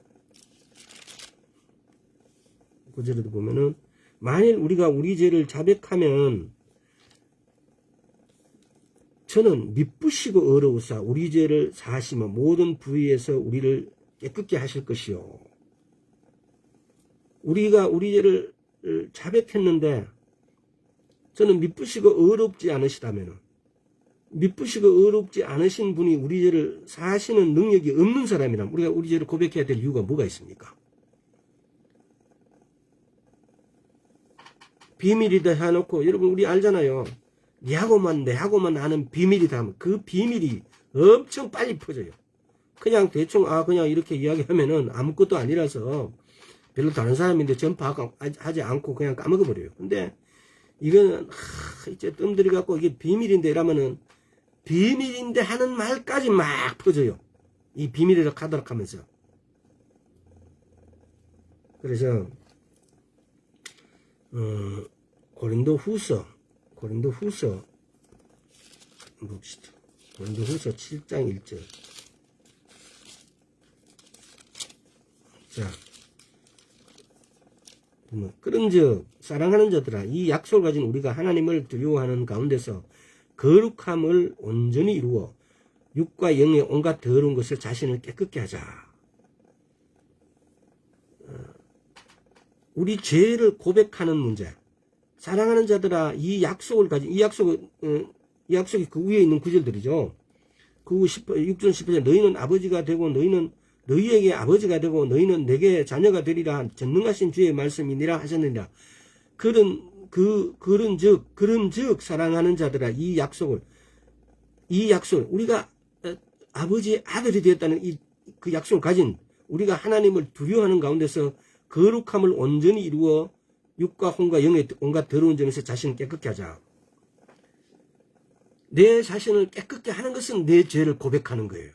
9절에도 보면은, 만일 우리가 우리 죄를 자백하면 저는 미쁘시고 어려우사 우리 죄를 사하시며 모든 부위에서 우리를 깨끗게 하실 것이요. 우리가 우리 죄를 자백했는데 저는 미쁘시고 어렵지 않으시다면, 미쁘시고 어렵지 않으신 분이 우리 죄를 사하시는 능력이 없는 사람이라면 우리가 우리 죄를 고백해야 될 이유가 뭐가 있습니까? 비밀이다 해놓고, 여러분 우리 알잖아요. 내하고만 아는 비밀이다 하면 그 비밀이 엄청 빨리 퍼져요. 그냥 대충 그냥 이렇게 이야기하면은 아무것도 아니라서 별로 다른 사람인데 전파하지 않고 그냥 까먹어버려요. 근데 이거는 이제 뜸들이 갖고 이게 비밀인데 이러면은, 비밀인데 하는 말까지 막 퍼져요. 이 비밀이라 하도록 하면서. 그래서 고린도후서 봅시다. 고린도후서 7장 1절. 자, 그런즉 사랑하는 자들아, 이 약속을 가진 우리가 하나님을 두려워하는 가운데서 거룩함을 온전히 이루어 육과 영의 온갖 더러운 것을 자신을 깨끗게 하자. 우리 죄를 고백하는 문제. 사랑하는 자들아, 이 약속을 가진, 이 약속이 그 위에 있는 구절들이죠. 그 6절 10절, 너희는 아버지가 되고 너희는 너희에게 아버지가 되고 너희는 내게 자녀가 되리라 전능하신 주의 말씀이니라 하셨느니라. 그런 그런즉 사랑하는 자들아 이 약속을 우리가 아버지의 아들이 되었다는 그 약속을 가진 우리가 하나님을 두려워하는 가운데서 거룩함을 온전히 이루어 육과 혼과 영의 온갖 더러운 점에서 자신을 깨끗게 하자. 내 자신을 깨끗게 하는 것은 내 죄를 고백하는 거예요.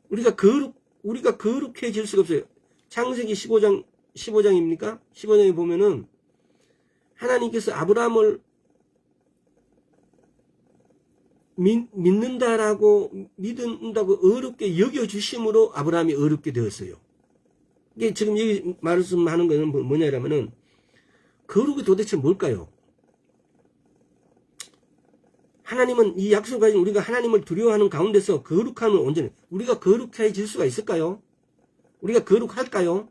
우리가 거룩해질 수가 없어요. 창세기 15장입니까? 15장에 보면은 하나님께서 아브라함을 믿는다고 어렵게 여겨주심으로 아브라함이 어렵게 되었어요. 이게 지금 여기 말씀하는 것은 뭐냐면은 거룩이 도대체 뭘까요? 하나님은 이 약속을 가진 우리가 하나님을 두려워하는 가운데서 거룩함을 온전히 우리가 거룩해질 수가 있을까요? 우리가 거룩할까요?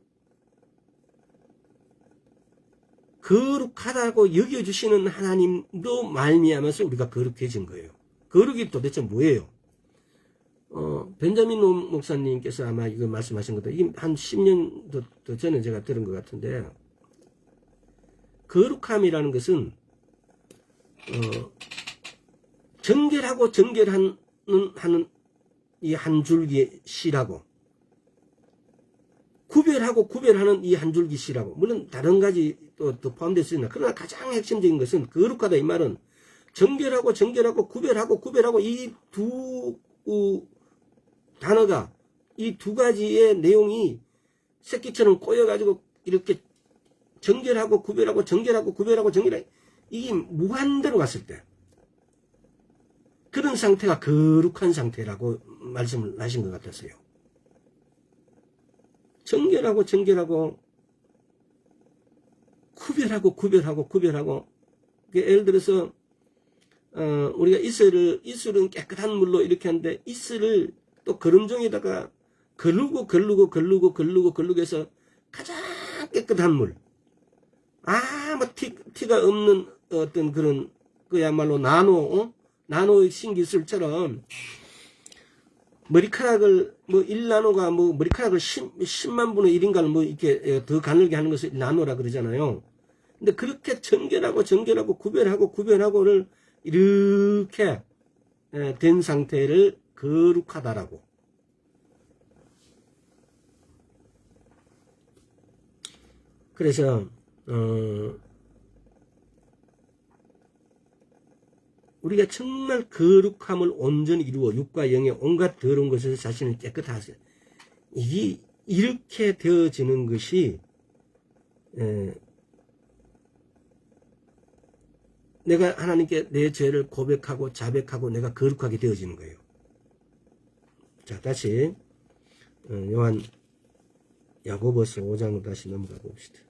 거룩하다고 여겨주시는 하나님도 말미암아서 우리가 거룩해진 거예요. 거룩이 도대체 뭐예요? 벤자민 목사님께서 아마 이거 말씀하신 것도 한 10년 더 전에 제가 들은 것 같은데 거룩함이라는 것은 정결하고 정결하는 이 한 줄기 씨라고 구별하고 구별하는 이 한 줄기 씨라고 물론 다른 가지 또 포함되어 있으나 그러나 가장 핵심적인 것은 거룩하다 이 말은 정결하고 정결하고 구별하고 구별하고 이 두 단어가 이 두 가지의 내용이 새끼처럼 꼬여가지고 이렇게 정결하고 구별하고 정결하고 구별하고 정결하고 이게 무한대로 갔을 때 그런 상태가 거룩한 상태라고 말씀을 하신 것 같았어요. 정결하고 정결하고 구별하고 구별하고 구별하고 예를 들어서 우리가 이슬은 깨끗한 물로 이렇게 하는데 이슬을 또 거름종에다가 걸르고 해서 가장 깨끗한 물 아무 티가 없는 어떤 그런 그야말로 나노 신기술처럼 머리카락을 뭐 1나노가 뭐 머리카락을 10만 분의 1인가를 뭐 이렇게 더 가늘게 하는 것을 나노라 그러잖아요. 근데 그렇게 정결하고 구별하고를 이렇게 된 상태를 거룩하다라고. 그래서 우리가 정말 거룩함을 온전히 이루어 육과 영의 온갖 더러운 것에서 자신을 깨끗하세요. 이렇게 되어지는 것이 내가 하나님께 내 죄를 고백하고 자백하고 내가 거룩하게 되어지는 거예요. 자, 다시 야고보서 5장으로 다시 넘어가 봅시다.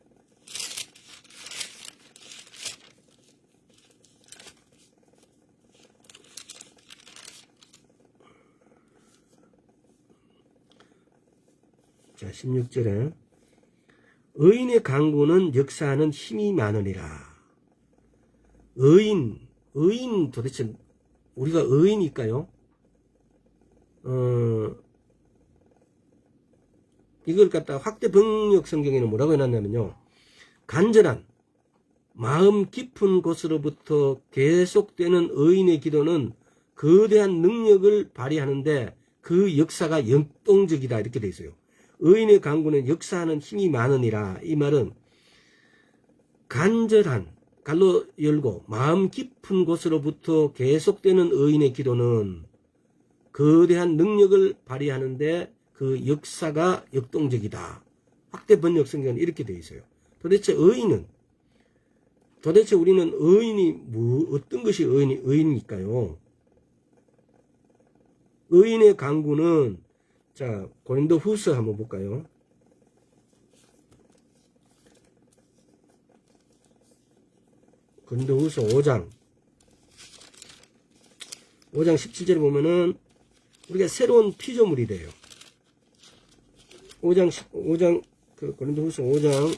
자, 16절에 의인의 강구는 역사하는 힘이 많으니라. 의인 도대체 우리가 의인일까요? 이걸 갖다 확대 번역 성경에는 뭐라고 해놨냐면요. 간절한 마음 깊은 곳으로부터 계속되는 의인의 기도는 거대한 능력을 발휘하는데 그 역사가 역동적이다 이렇게 돼 있어요. 의인의 강구는 역사하는 힘이 많으니라. 이 말은 간절한 갈로 열고 마음 깊은 곳으로부터 계속되는 의인의 기도는 거대한 능력을 발휘하는데 그 역사가 역동적이다. 확대 번역 성경은 이렇게 되어 있어요. 도대체 우리는 의인이 어떤 것이 의인일까요? 의인의 강구는 자, 고린도후서 한번 볼까요? 고린도후서 5장 17절에 보면은 우리가 새로운 피조물이 돼요. 5장 고린도후서 5장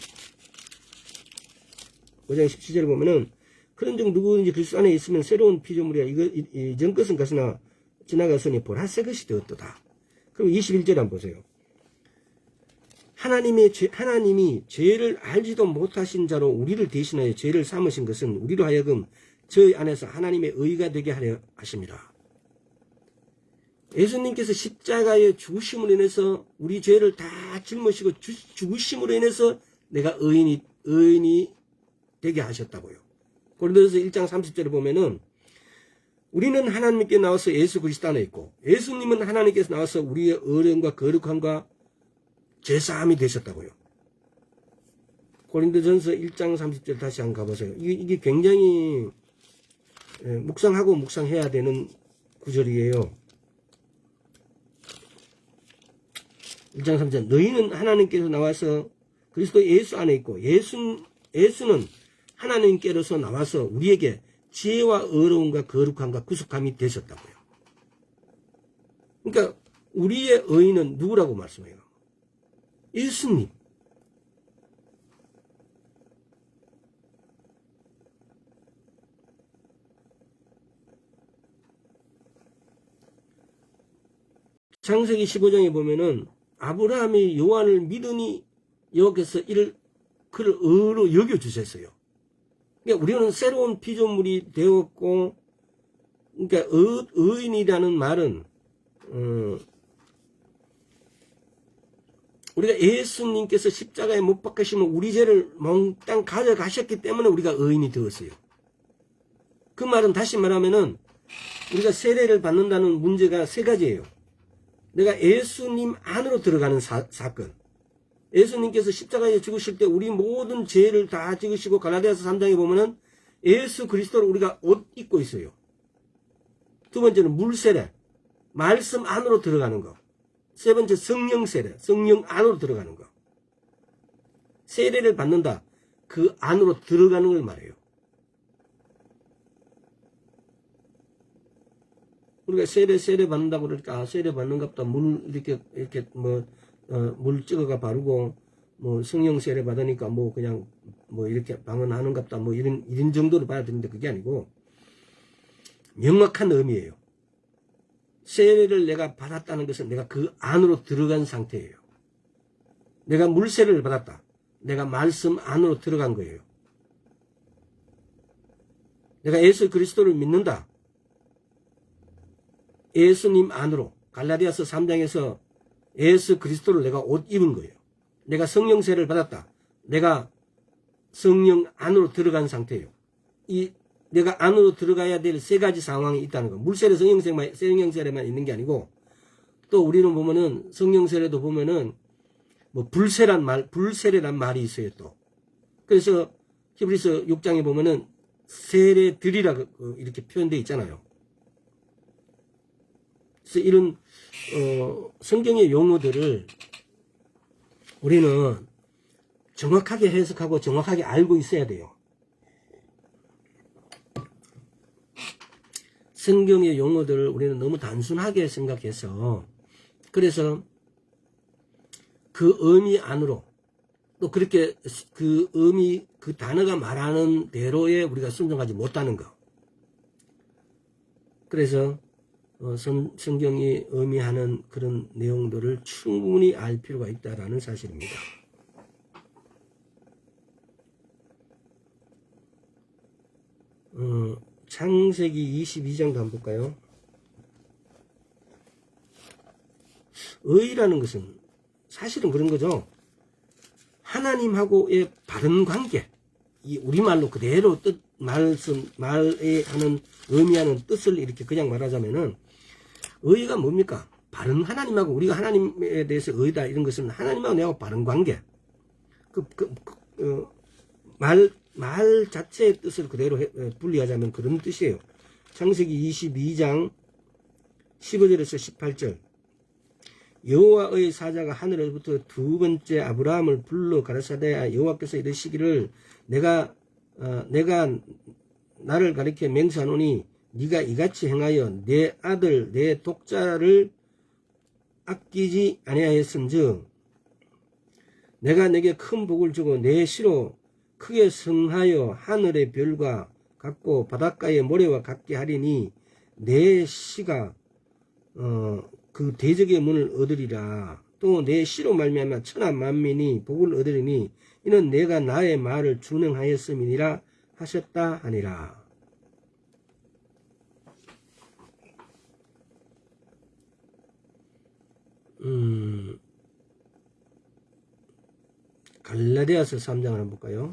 17절에 보면은 그런즉 누구든지 그리스도 안에 있으면 새로운 피조물이야. 이전 것은 가시나 지나갔으니 보라색 것이 되었도다. 그리고 21절에 한번 보세요. 하나님이 죄를 알지도 못하신 자로 우리를 대신하여 죄를 삼으신 것은 우리로 하여금 저희 안에서 하나님의 의가 되게 하려 하십니다. 예수님께서 십자가의 죽으심으로 인해서 우리 죄를 다 짊으시고 죽으심으로 인해서 내가 의인이 되게 하셨다고요. 고린도전서 1장 30절에 보면은 우리는 하나님께 나와서 예수 그리스도 안에 있고 예수님은 하나님께서 나와서 우리의 어려움과 거룩함과 죄사함이 되셨다고요. 고린도전서 1장 30절 다시 한번 가보세요. 이게 굉장히 묵상하고 묵상해야 되는 구절이에요. 1장 3절 너희는 하나님께서 나와서 그리스도 예수 안에 있고 예수는 하나님께로서 나와서 우리에게 지혜와 어려움과 거룩함과 구속함이 되셨다고요. 그러니까 우리의 의인은 누구라고 말씀해요? 예수님. 창세기 15장에 보면은 아브라함이 요한을 믿으니 여호와께서 그를 의로 여겨주셨어요. 그러니까 우리는 새로운 피조물이 되었고, 그러니까 의인이라는 말은 우리가 예수님께서 십자가에 못 박히시면 우리 죄를 몽땅 가져가셨기 때문에 우리가 의인이 되었어요. 그 말은 다시 말하면은 우리가 세례를 받는다는 문제가 세 가지예요. 내가 예수님 안으로 들어가는 사건. 예수님께서 십자가에 죽으실 때 우리 모든 죄를 다 지으시고 갈라디아서 3장에 보면은 예수 그리스도를 우리가 옷 입고 있어요. 두 번째는 물세례. 말씀 안으로 들어가는 거. 세 번째 성령 세례. 성령 안으로 들어가는 거. 세례를 받는다. 그 안으로 들어가는 걸 말해요. 우리가 세례 받는다고 그러니까 세례 받는갑다. 물 이렇게 물 찍어가 바르고 성령 세례 받으니까 그냥 이렇게 방언하는갑다. 이런 정도로 봐야 되는데 그게 아니고 명확한 의미예요. 세례를 내가 받았다는 것은 내가 그 안으로 들어간 상태예요. 내가 물세례를 받았다. 내가 말씀 안으로 들어간 거예요. 내가 예수 그리스도를 믿는다. 예수님 안으로 갈라디아서 3장에서 예수 그리스도를 내가 옷 입은 거예요. 내가 성령 세례를 받았다. 내가 성령 안으로 들어간 상태예요. 내가 안으로 들어가야 될 세 가지 상황이 있다는 거. 물세례, 성령 세례만 있는 게 아니고 또 우리는 보면은 성령 세례도 보면은 불세례란 말이 있어요 또. 그래서 히브리서 6장에 보면은 세례들이라 이렇게 표현되어 있잖아요. 그래서 이런 성경의 용어들을 우리는 정확하게 해석하고 정확하게 알고 있어야 돼요. 성경의 용어들을 우리는 너무 단순하게 생각해서 그래서 그 의미 안으로 또 그렇게 그 의미 그 단어가 말하는 대로에 우리가 순종하지 못하는 거. 그래서 성경이 의미하는 그런 내용들을 충분히 알 필요가 있다라는 사실입니다. 창세기 22장도 한번 볼까요? 의라는 것은 사실은 그런 거죠. 하나님하고의 바른 관계, 이 우리말로 그대로 말에 하는 의미하는 뜻을 이렇게 그냥 말하자면은 의가 뭡니까? 바른 하나님하고 우리가 하나님에 대해서 의다 이런 것은 하나님하고 내가 바른 관계. 말 자체의 뜻을 그대로 분리하자면 그런 뜻이에요. 창세기 22장 15절에서 18절. 여호와의 사자가 하늘에서부터 두 번째 아브라함을 불러 가라사대 여호와께서 이르시기를 내가 나를 가리켜 맹세하노니 네가 이같이 행하여 내 아들 내 독자를 아끼지 아니하였은즉 내가 내게 큰 복을 주고 내 시로 크게 성하여 하늘의 별과 같고 바닷가의 모래와 같게 하리니 내 시가 그 대적의 문을 얻으리라. 또 내 씨로 말미암아 천하 만민이 복을 얻으리니 이는 내가 나의 말을 준행하였음이니라 하셨다 하니라. 갈라디아서 3장을 한번 볼까요?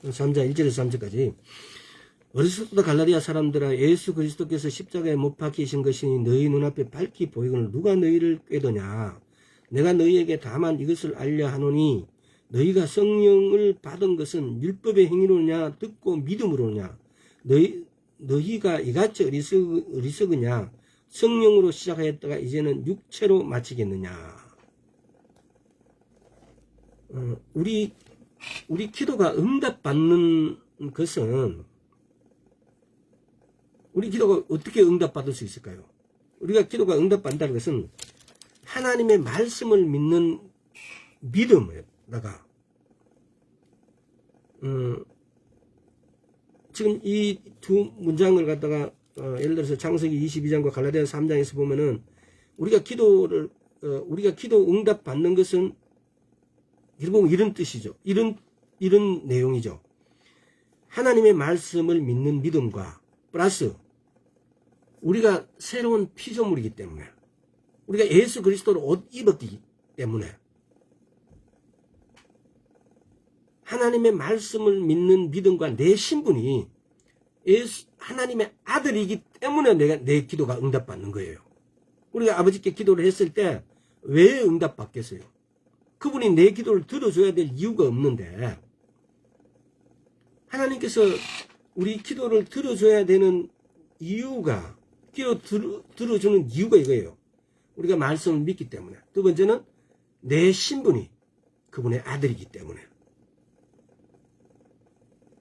(3장) 1절에서 3절까지 어리석다 갈라디아 사람들아, 예수 그리스도께서 십자가에 못 박히신 것이 너희 눈앞에 밝히 보이거늘 누가 너희를 꾀더냐. 내가 너희에게 다만 이것을 알려 하노니 너희가 성령을 받은 것은 율법의 행위로냐 듣고 믿음으로냐. 너희가 이같이 어리석으냐. 성령으로 시작하였다가 이제는 육체로 마치겠느냐. 우리 기도가 응답받는 것은, 우리 기도가 어떻게 응답받을 수 있을까요? 우리가 기도가 응답받는다는 것은 하나님의 말씀을 믿는 믿음에다가 지금 이 두 문장을 갖다가 예를 들어서 창세기 22장과 갈라디아 3장에서 보면은 우리가 기도 응답 받는 것은 결국 이런 뜻이죠. 이런 내용이죠. 하나님의 말씀을 믿는 믿음과 플러스 우리가 새로운 피조물이기 때문에, 우리가 예수 그리스도로 옷 입었기 때문에 하나님의 말씀을 믿는 믿음과 내 신분이 하나님의 아들이기 때문에 내 기도가 응답받는 거예요. 우리가 아버지께 기도를 했을 때 왜 응답받겠어요? 그분이 내 기도를 들어줘야 될 이유가 없는데, 하나님께서 우리 기도를 들어줘야 되는 이유가, 기도 들어주는 이유가 이거예요. 우리가 말씀을 믿기 때문에. 두 번째는 내 신분이 그분의 아들이기 때문에.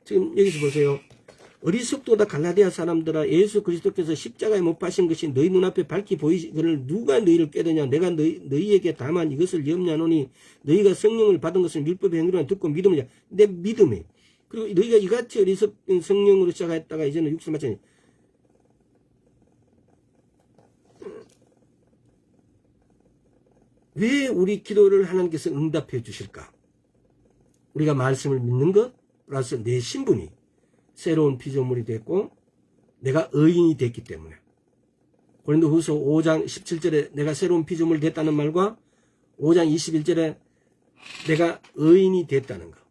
지금 여기서 보세요. 어리석도다 갈라디아 사람들아, 예수 그리스도께서 십자가에 못 박힌 것이 너희 눈앞에 밝히 보이거늘 누가 너희를 꾀더냐. 내가 너희에게 다만 이것을 염려하노니 너희가 성령을 받은 것은 율법의 행위로나 듣고 믿음이냐. 내 믿음이. 그리고 너희가 이같이 어리석은 성령으로 시작했다가 이제는 육체로 마치니. 왜 우리 기도를 하나님께서 응답해 주실까? 우리가 말씀을 믿는 것 플러스 내 신분이 새로운 피조물이 됐고 내가 의인이 됐기 때문에. 고린도후서 5장 17절에 내가 새로운 피조물이 됐다는 말과 5장 21절에 내가 의인이 됐다는 것.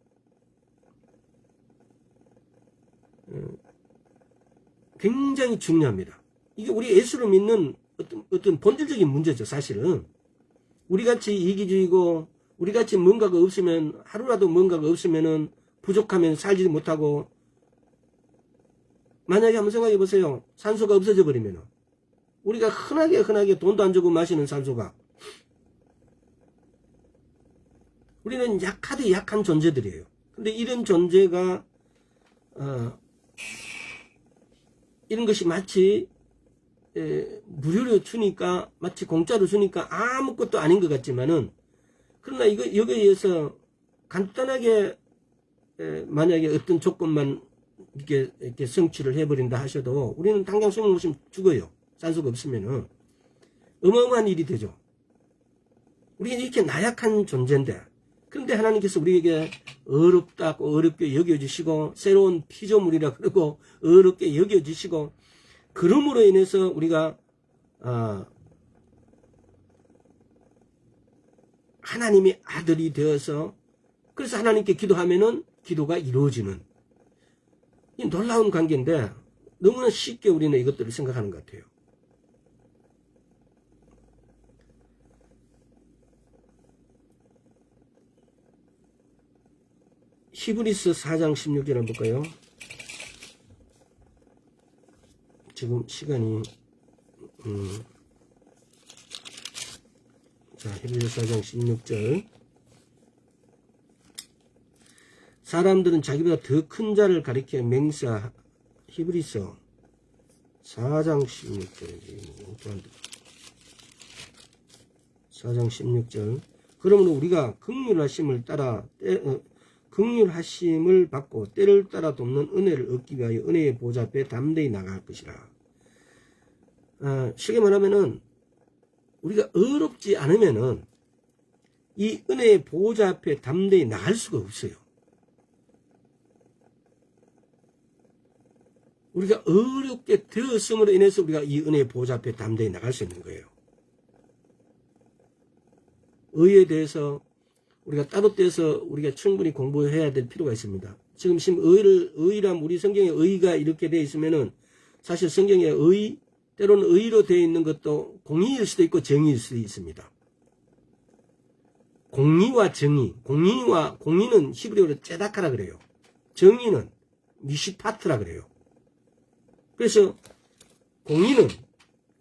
굉장히 중요합니다. 이게 우리 예수를 믿는 어떤 본질적인 문제죠. 사실은 우리같이 이기주의고 우리같이 뭔가가 없으면, 하루라도 뭔가가 없으면은 부족하면 살지 못하고, 만약에 한번 생각해 보세요. 산소가 없어져 버리면 우리가 흔하게 돈도 안 주고 마시는 산소가, 우리는 약한 존재들이에요. 근데 이런 존재가 이런 것이 마치 무료로 주니까, 마치 공짜로 주니까 아무것도 아닌 것 같지만은, 그러나 여기에서 간단하게 만약에 어떤 조건만 이렇게 성취를 해버린다 하셔도 우리는 당장 숨을 못 쉬면 죽어요. 산소가 없으면은. 어마어마한 일이 되죠. 우리는 이렇게 나약한 존재인데, 그런데 하나님께서 우리에게 어렵게 여겨주시고, 새로운 피조물이라 그러고 어렵게 여겨주시고, 그럼으로 인해서 우리가 하나님의 아들이 되어서, 그래서 하나님께 기도하면은 기도가 이루어지는 이 놀라운 관계인데, 너무나 쉽게 우리는 이것들을 생각하는 것 같아요. 히브리서 4장 16절 한번 볼까요? 지금 시간이 자, 히브리서 4장 16절. 사람들은 자기보다 더 큰 자를 가리켜 맹세하. 히브리서 4장 16절. 4장 16절. 그러므로 우리가 긍휼하심을 따라 긍휼하심을 받고 때를 따라 돕는 은혜를 얻기 위하여 은혜의 보좌 앞에 담대히 나갈 것이라. 쉽게 말하면은 우리가 어렵지 않으면은 이 은혜의 보좌 앞에 담대히 나갈 수가 없어요. 우리가 어렵게 되었음으로 인해서 우리가 이 은혜의 보좌 앞에 담대히 나갈 수 있는 거예요. 의에 대해서 우리가 따로 떼서 우리가 충분히 공부해야 될 필요가 있습니다. 지금 의란 우리 성경에 의가 이렇게 되어 있으면은 사실 성경에 의, 때로는 의로 되어 있는 것도 공의일 수도 있고 정의일 수도 있습니다. 공의와 정의, 공의는 히브리어로 째다카라 그래요. 정의는 미시파트라 그래요. 그래서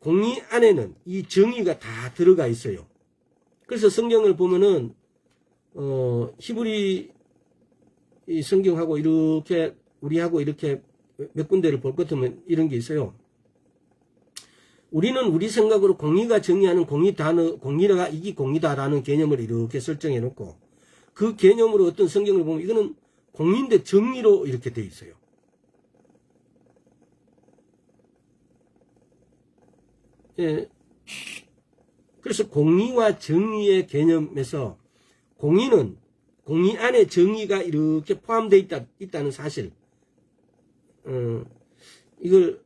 공의 안에는 이 정의가 다 들어가 있어요. 그래서 성경을 보면은 히브리 이 성경하고 이렇게 우리하고 이렇게 몇 군데를 볼 것 같으면 이런 게 있어요. 우리는 우리 생각으로 공의가 정의하는 공의가 이게 공의다라는 개념을 이렇게 설정해 놓고 그 개념으로 어떤 성경을 보면 이거는 공의인데 정의로 이렇게 돼 있어요. 예. 그래서 공의와 정의의 개념에서 공의 안에 정의가 이렇게 포함되어 있다는 사실, 이걸,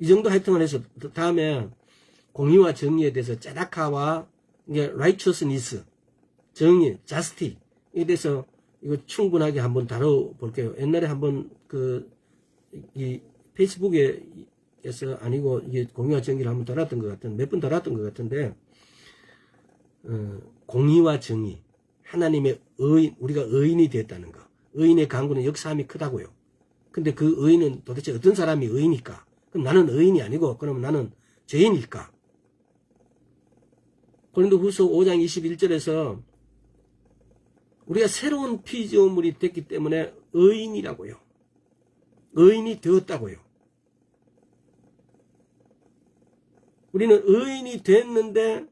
이 정도 하여튼 해서 다음에 공의와 정의에 대해서 짜다카와 이게 righteousness, 정의, justice에 대해서 이거 충분하게 한번 다뤄볼게요. 옛날에 한번 이 페이스북에서 아니고 이게 공의와 정의를 한번 다뤘던 것 같은 몇 번 다뤘던 것 같은데 공의와 정의 하나님의 의인 우리가 의인이 됐다는 거 의인의 강구는 역사함이 크다고요. 근데 그 의인은 도대체 어떤 사람이 의인일까? 그럼 나는 의인이 아니고 그럼 나는 죄인일까? 고린도후서 5장 21절에서 우리가 새로운 피조물이 됐기 때문에 의인이라고요. 의인이 되었다고요. 우리는 의인이 됐는데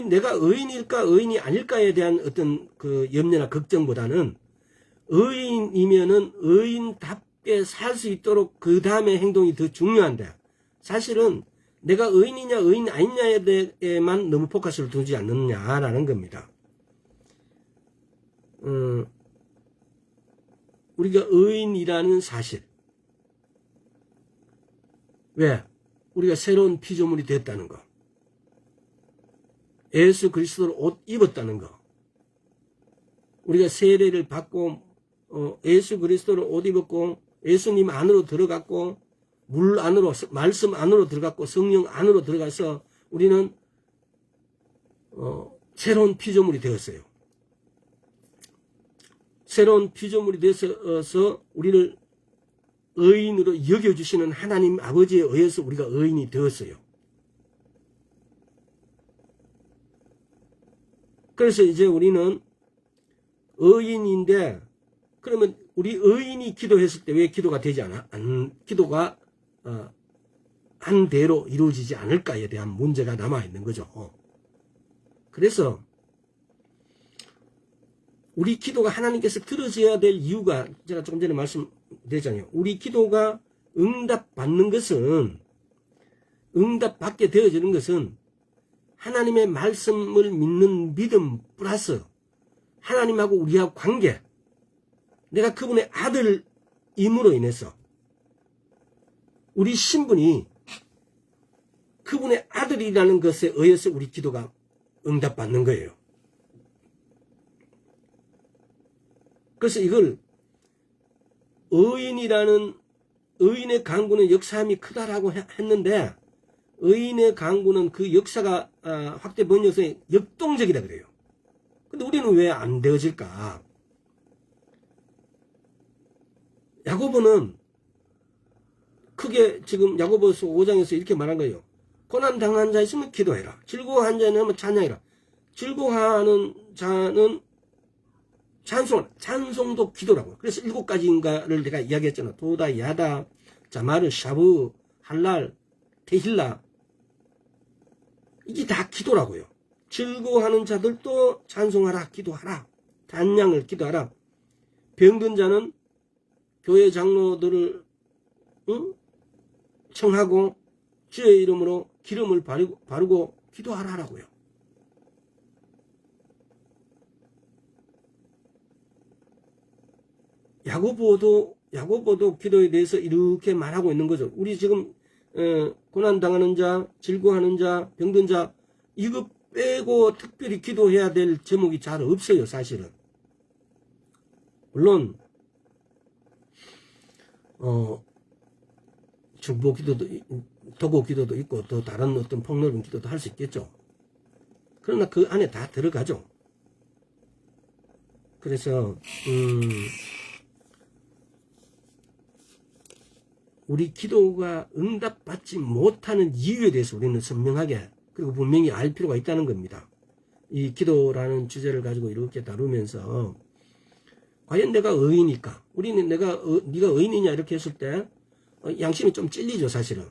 내가 의인일까 의인이 아닐까에 대한 어떤 그 염려나 걱정보다는 의인이면은 의인답게 살 수 있도록 그 다음에 행동이 더 중요한데 사실은 내가 의인이냐 의인 아니냐에 대해만 너무 포커스를 두지 않느냐라는 겁니다. 우리가 의인이라는 사실 왜? 우리가 새로운 피조물이 됐다는 거. 예수 그리스도를 옷 입었다는 거. 우리가 세례를 받고 예수 그리스도를 옷 입었고 예수님 안으로 들어갔고 물 안으로 말씀 안으로 들어갔고 성령 안으로 들어가서 우리는 새로운 피조물이 되었어요. 새로운 피조물이 되어서 우리를 의인으로 여겨주시는 하나님 아버지에 의해서 우리가 의인이 되었어요. 그래서 이제 우리는 의인인데 그러면 우리 의인이 기도했을 때 왜 기도가 되지 기도가 한 대로 이루어지지 않을까에 대한 문제가 남아있는 거죠. 그래서 우리 기도가 하나님께서 들어줘야 될 이유가 제가 조금 전에 말씀드렸잖아요. 우리 기도가 응답받는 것은 응답받게 되어지는 것은 하나님의 말씀을 믿는 믿음 플러스 하나님하고 우리하고 관계 내가 그분의 아들임으로 인해서 우리 신분이 그분의 아들이라는 것에 의해서 우리 기도가 응답받는 거예요. 그래서 이걸 의인의 강구는 역사함이 크다라고 했는데 의인의 강구는 그 역사가 확대 번역에서 역동적이다 그래요. 근데 우리는 왜 안 되어질까? 야고보는 크게 지금 야고보서 5장에서 이렇게 말한 거예요. 고난당한 자 있으면 기도해라. 즐거워한 자는 찬양해라. 즐거워하는 자는 찬송도 기도라고. 그래서 7가지인가를 내가 이야기했잖아. 도다, 야다, 자마르, 샤브, 할랄, 테힐라. 이게 다 기도라고요. 즐거워하는 자들도 찬송하라, 기도하라, 찬양을 기도하라. 병든 자는 교회 장로들을 청하고 주의 이름으로 기름을 바르고 기도하라라고요. 야고보도 기도에 대해서 이렇게 말하고 있는 거죠. 우리 지금 고난당하는 자, 즐거워하는 자, 병든 자 이거 빼고 특별히 기도해야 될 제목이 잘 없어요. 사실은. 물론 중보 기도도 도고 기도도 있고 또 다른 어떤 폭넓은 기도도 할 수 있겠죠. 그러나 그 안에 다 들어가죠. 그래서 우리 기도가 응답받지 못하는 이유에 대해서 우리는 선명하게 그리고 분명히 알 필요가 있다는 겁니다. 이 기도라는 주제를 가지고 이렇게 다루면서 과연 내가 의인일까? 우리는 네가 의인이냐 이렇게 했을 때 양심이 좀 찔리죠, 사실은.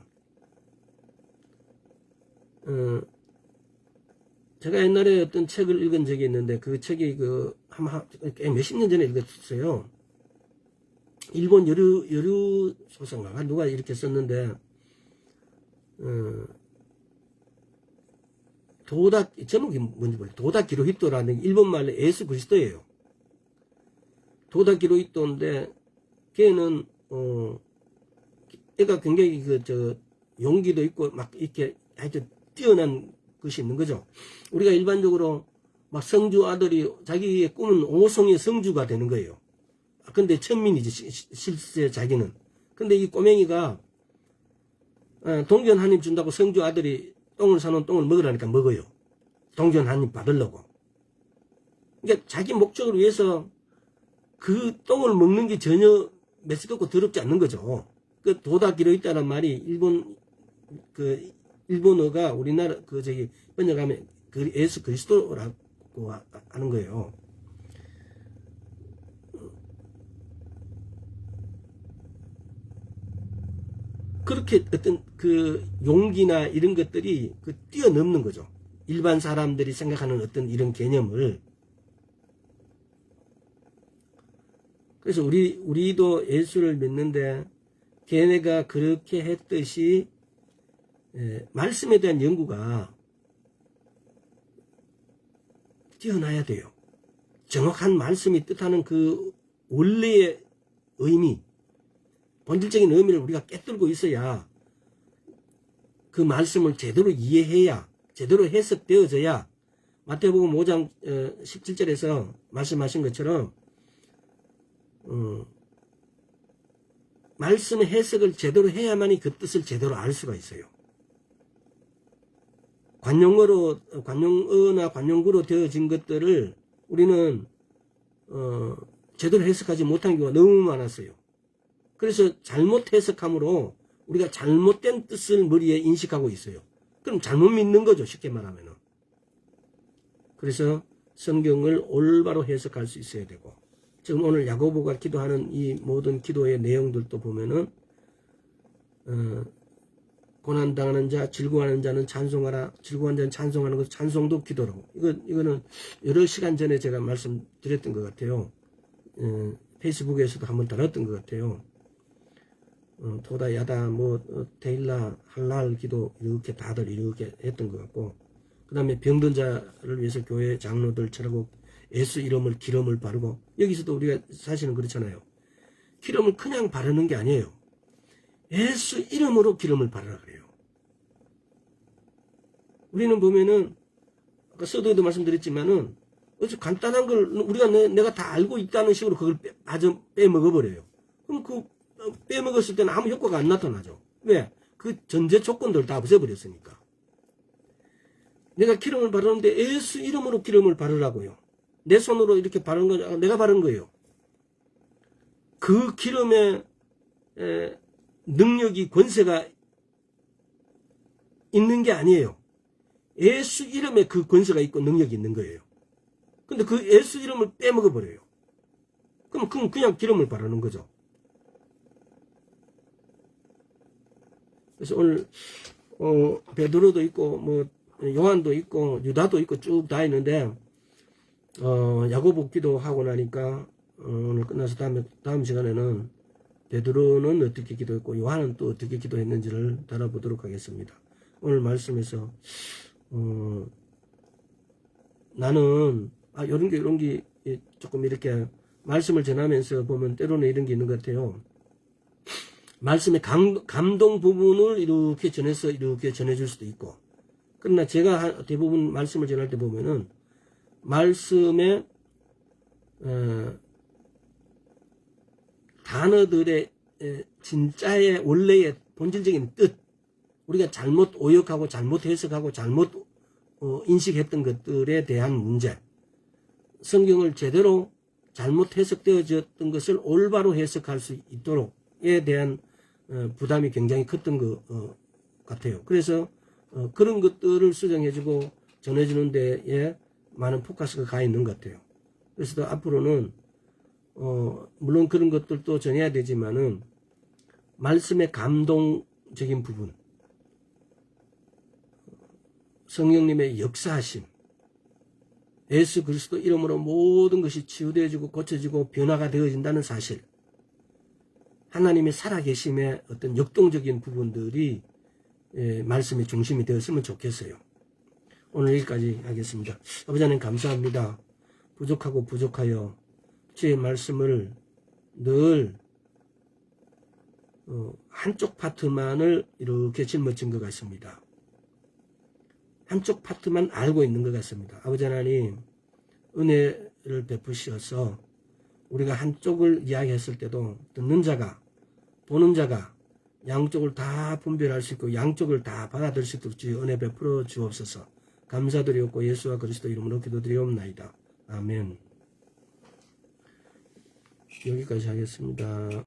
제가 옛날에 어떤 책을 읽은 적이 있는데 그 책이 몇십 년 전에 읽었어요. 일본 여류 소설가 누가 이렇게 썼는데 제목이 뭔지 모르겠어요. 도다 기로히토라는 일본 말로 예수 그리스도예요. 도다 기로히토인데 걔는 얘가 굉장히 용기도 있고 막 이렇게 아주 뛰어난 것이 있는 거죠. 우리가 일반적으로 막 성주 아들이 자기의 꿈은 오송의 성주가 되는 거예요. 근데 천민이지 실제 자기는. 근데 이 꼬맹이가 동전 한 입 준다고 성주 아들이 똥을 사놓은 똥을 먹으라니까 먹어요. 동전 한 입 받으려고. 그러니까 자기 목적을 위해서 그 똥을 먹는 게 전혀 매스럽고 더럽지 않는 거죠. 그 도다 기로있다는 말이 일본어가 우리나라 번역하면 예수 그리스도라고 하는 거예요. 그렇게 어떤 용기나 이런 것들이 뛰어넘는 거죠. 일반 사람들이 생각하는 어떤 이런 개념을. 그래서 우리도 예수를 믿는데 걔네가 그렇게 했듯이 말씀에 대한 연구가 뛰어나야 돼요. 정확한 말씀이 뜻하는 그 원래의 의미, 본질적인 의미를 우리가 깨뜨리고 있어야 그 말씀을 제대로 이해해야, 제대로 해석되어져야 마태복음 5장 17절에서 말씀하신 것처럼 말씀의 해석을 제대로 해야만이 그 뜻을 제대로 알 수가 있어요. 관용어나 관용구로 되어진 것들을 우리는 제대로 해석하지 못한 경우가 너무 많았어요. 그래서 잘못 해석함으로 우리가 잘못된 뜻을 머리에 인식하고 있어요. 그럼 잘못 믿는 거죠, 쉽게 말하면은. 그래서 성경을 올바로 해석할 수 있어야 되고, 지금 오늘 야고보가 기도하는 이 모든 기도의 내용들도 보면은 고난당하는 자, 즐거워하는 자는 찬송하라. 즐거워하는 자는 찬송하는 것, 찬송도 기도라고. 이거는 여러 시간 전에 제가 말씀드렸던 것 같아요. 페이스북에서도 한번 다뤘던 것 같아요. 도다, 야다, 데일라, 할랄 기도 이렇게 다들 이렇게 했던 것 같고, 그 다음에 병든 자를 위해서 교회 장로들 차라고 예수 이름을 기름을 바르고, 여기서도 우리가 사실은 그렇잖아요. 기름을 그냥 바르는 게 아니에요. 예수 이름으로 기름을 바르라 그래요. 우리는 보면은 아까 서두에도 말씀드렸지만은 아주 간단한 걸 우리가 내가 다 알고 있다는 식으로 그걸 빼먹어버려요. 그럼 빼먹었을 때는 아무 효과가 안 나타나죠. 왜? 그 전제 조건들 다 없애버렸으니까. 내가 기름을 바르는데 예수 이름으로 기름을 바르라고요. 내 손으로 이렇게 바른 거 내가 바른 거예요. 그 기름의 능력이 권세가 있는 게 아니에요. 예수 이름에 그 권세가 있고 능력이 있는 거예요. 근데 그 예수 이름을 빼먹어 버려요. 그럼 그냥 기름을 바르는 거죠. 그래서 오늘 베드로도 있고 요한도 있고 유다도 있고 쭉 다 있는데 야고보 기도하고 나니까 오늘 끝나서 다음 시간에는 베드로는 어떻게 기도했고 요한은 또 어떻게 기도했는지를 다뤄보도록 하겠습니다. 오늘 말씀에서 나는 이런 게 조금 이렇게 말씀을 전하면서 보면 때로는 이런 게 있는 것 같아요. 말씀의 감동 부분을 이렇게 전해서 이렇게 전해줄 수도 있고, 그러나 제가 대부분 말씀을 전할 때 보면은 말씀의 단어들의 진짜의 원래의 본질적인 뜻, 우리가 잘못 오역하고 잘못 해석하고 잘못 인식했던 것들에 대한 문제, 성경을 제대로 잘못 해석되어졌던 것을 올바로 해석할 수 있도록에 대한 부담이 굉장히 컸던 것 같아요. 그래서 그런 것들을 수정해주고 전해주는 데에 많은 포커스가 가 있는 것 같아요. 그래서 앞으로는 물론 그런 것들도 전해야 되지만은 말씀의 감동적인 부분, 성령님의 역사하심, 예수 그리스도 이름으로 모든 것이 치유되어지고 고쳐지고 변화가 되어진다는 사실, 하나님의 살아계심의 어떤 역동적인 부분들이 말씀의 중심이 되었으면 좋겠어요. 오늘 여기까지 하겠습니다. 아버지 하나님 감사합니다. 부족하고 부족하여 주의 말씀을 늘 한쪽 파트만을 이렇게 짊어진 것 같습니다. 한쪽 파트만 알고 있는 것 같습니다. 아버지 하나님 은혜를 베푸셔서 우리가 한쪽을 이야기했을 때도 듣는 자가 보는 자가 양쪽을 다 분별할 수 있고 양쪽을 다 받아들일 수 있도록 주의 은혜 베풀어 주옵소서. 감사드리옵고 예수와 그리스도 이름으로 기도드리옵나이다. 아멘. 여기까지 하겠습니다.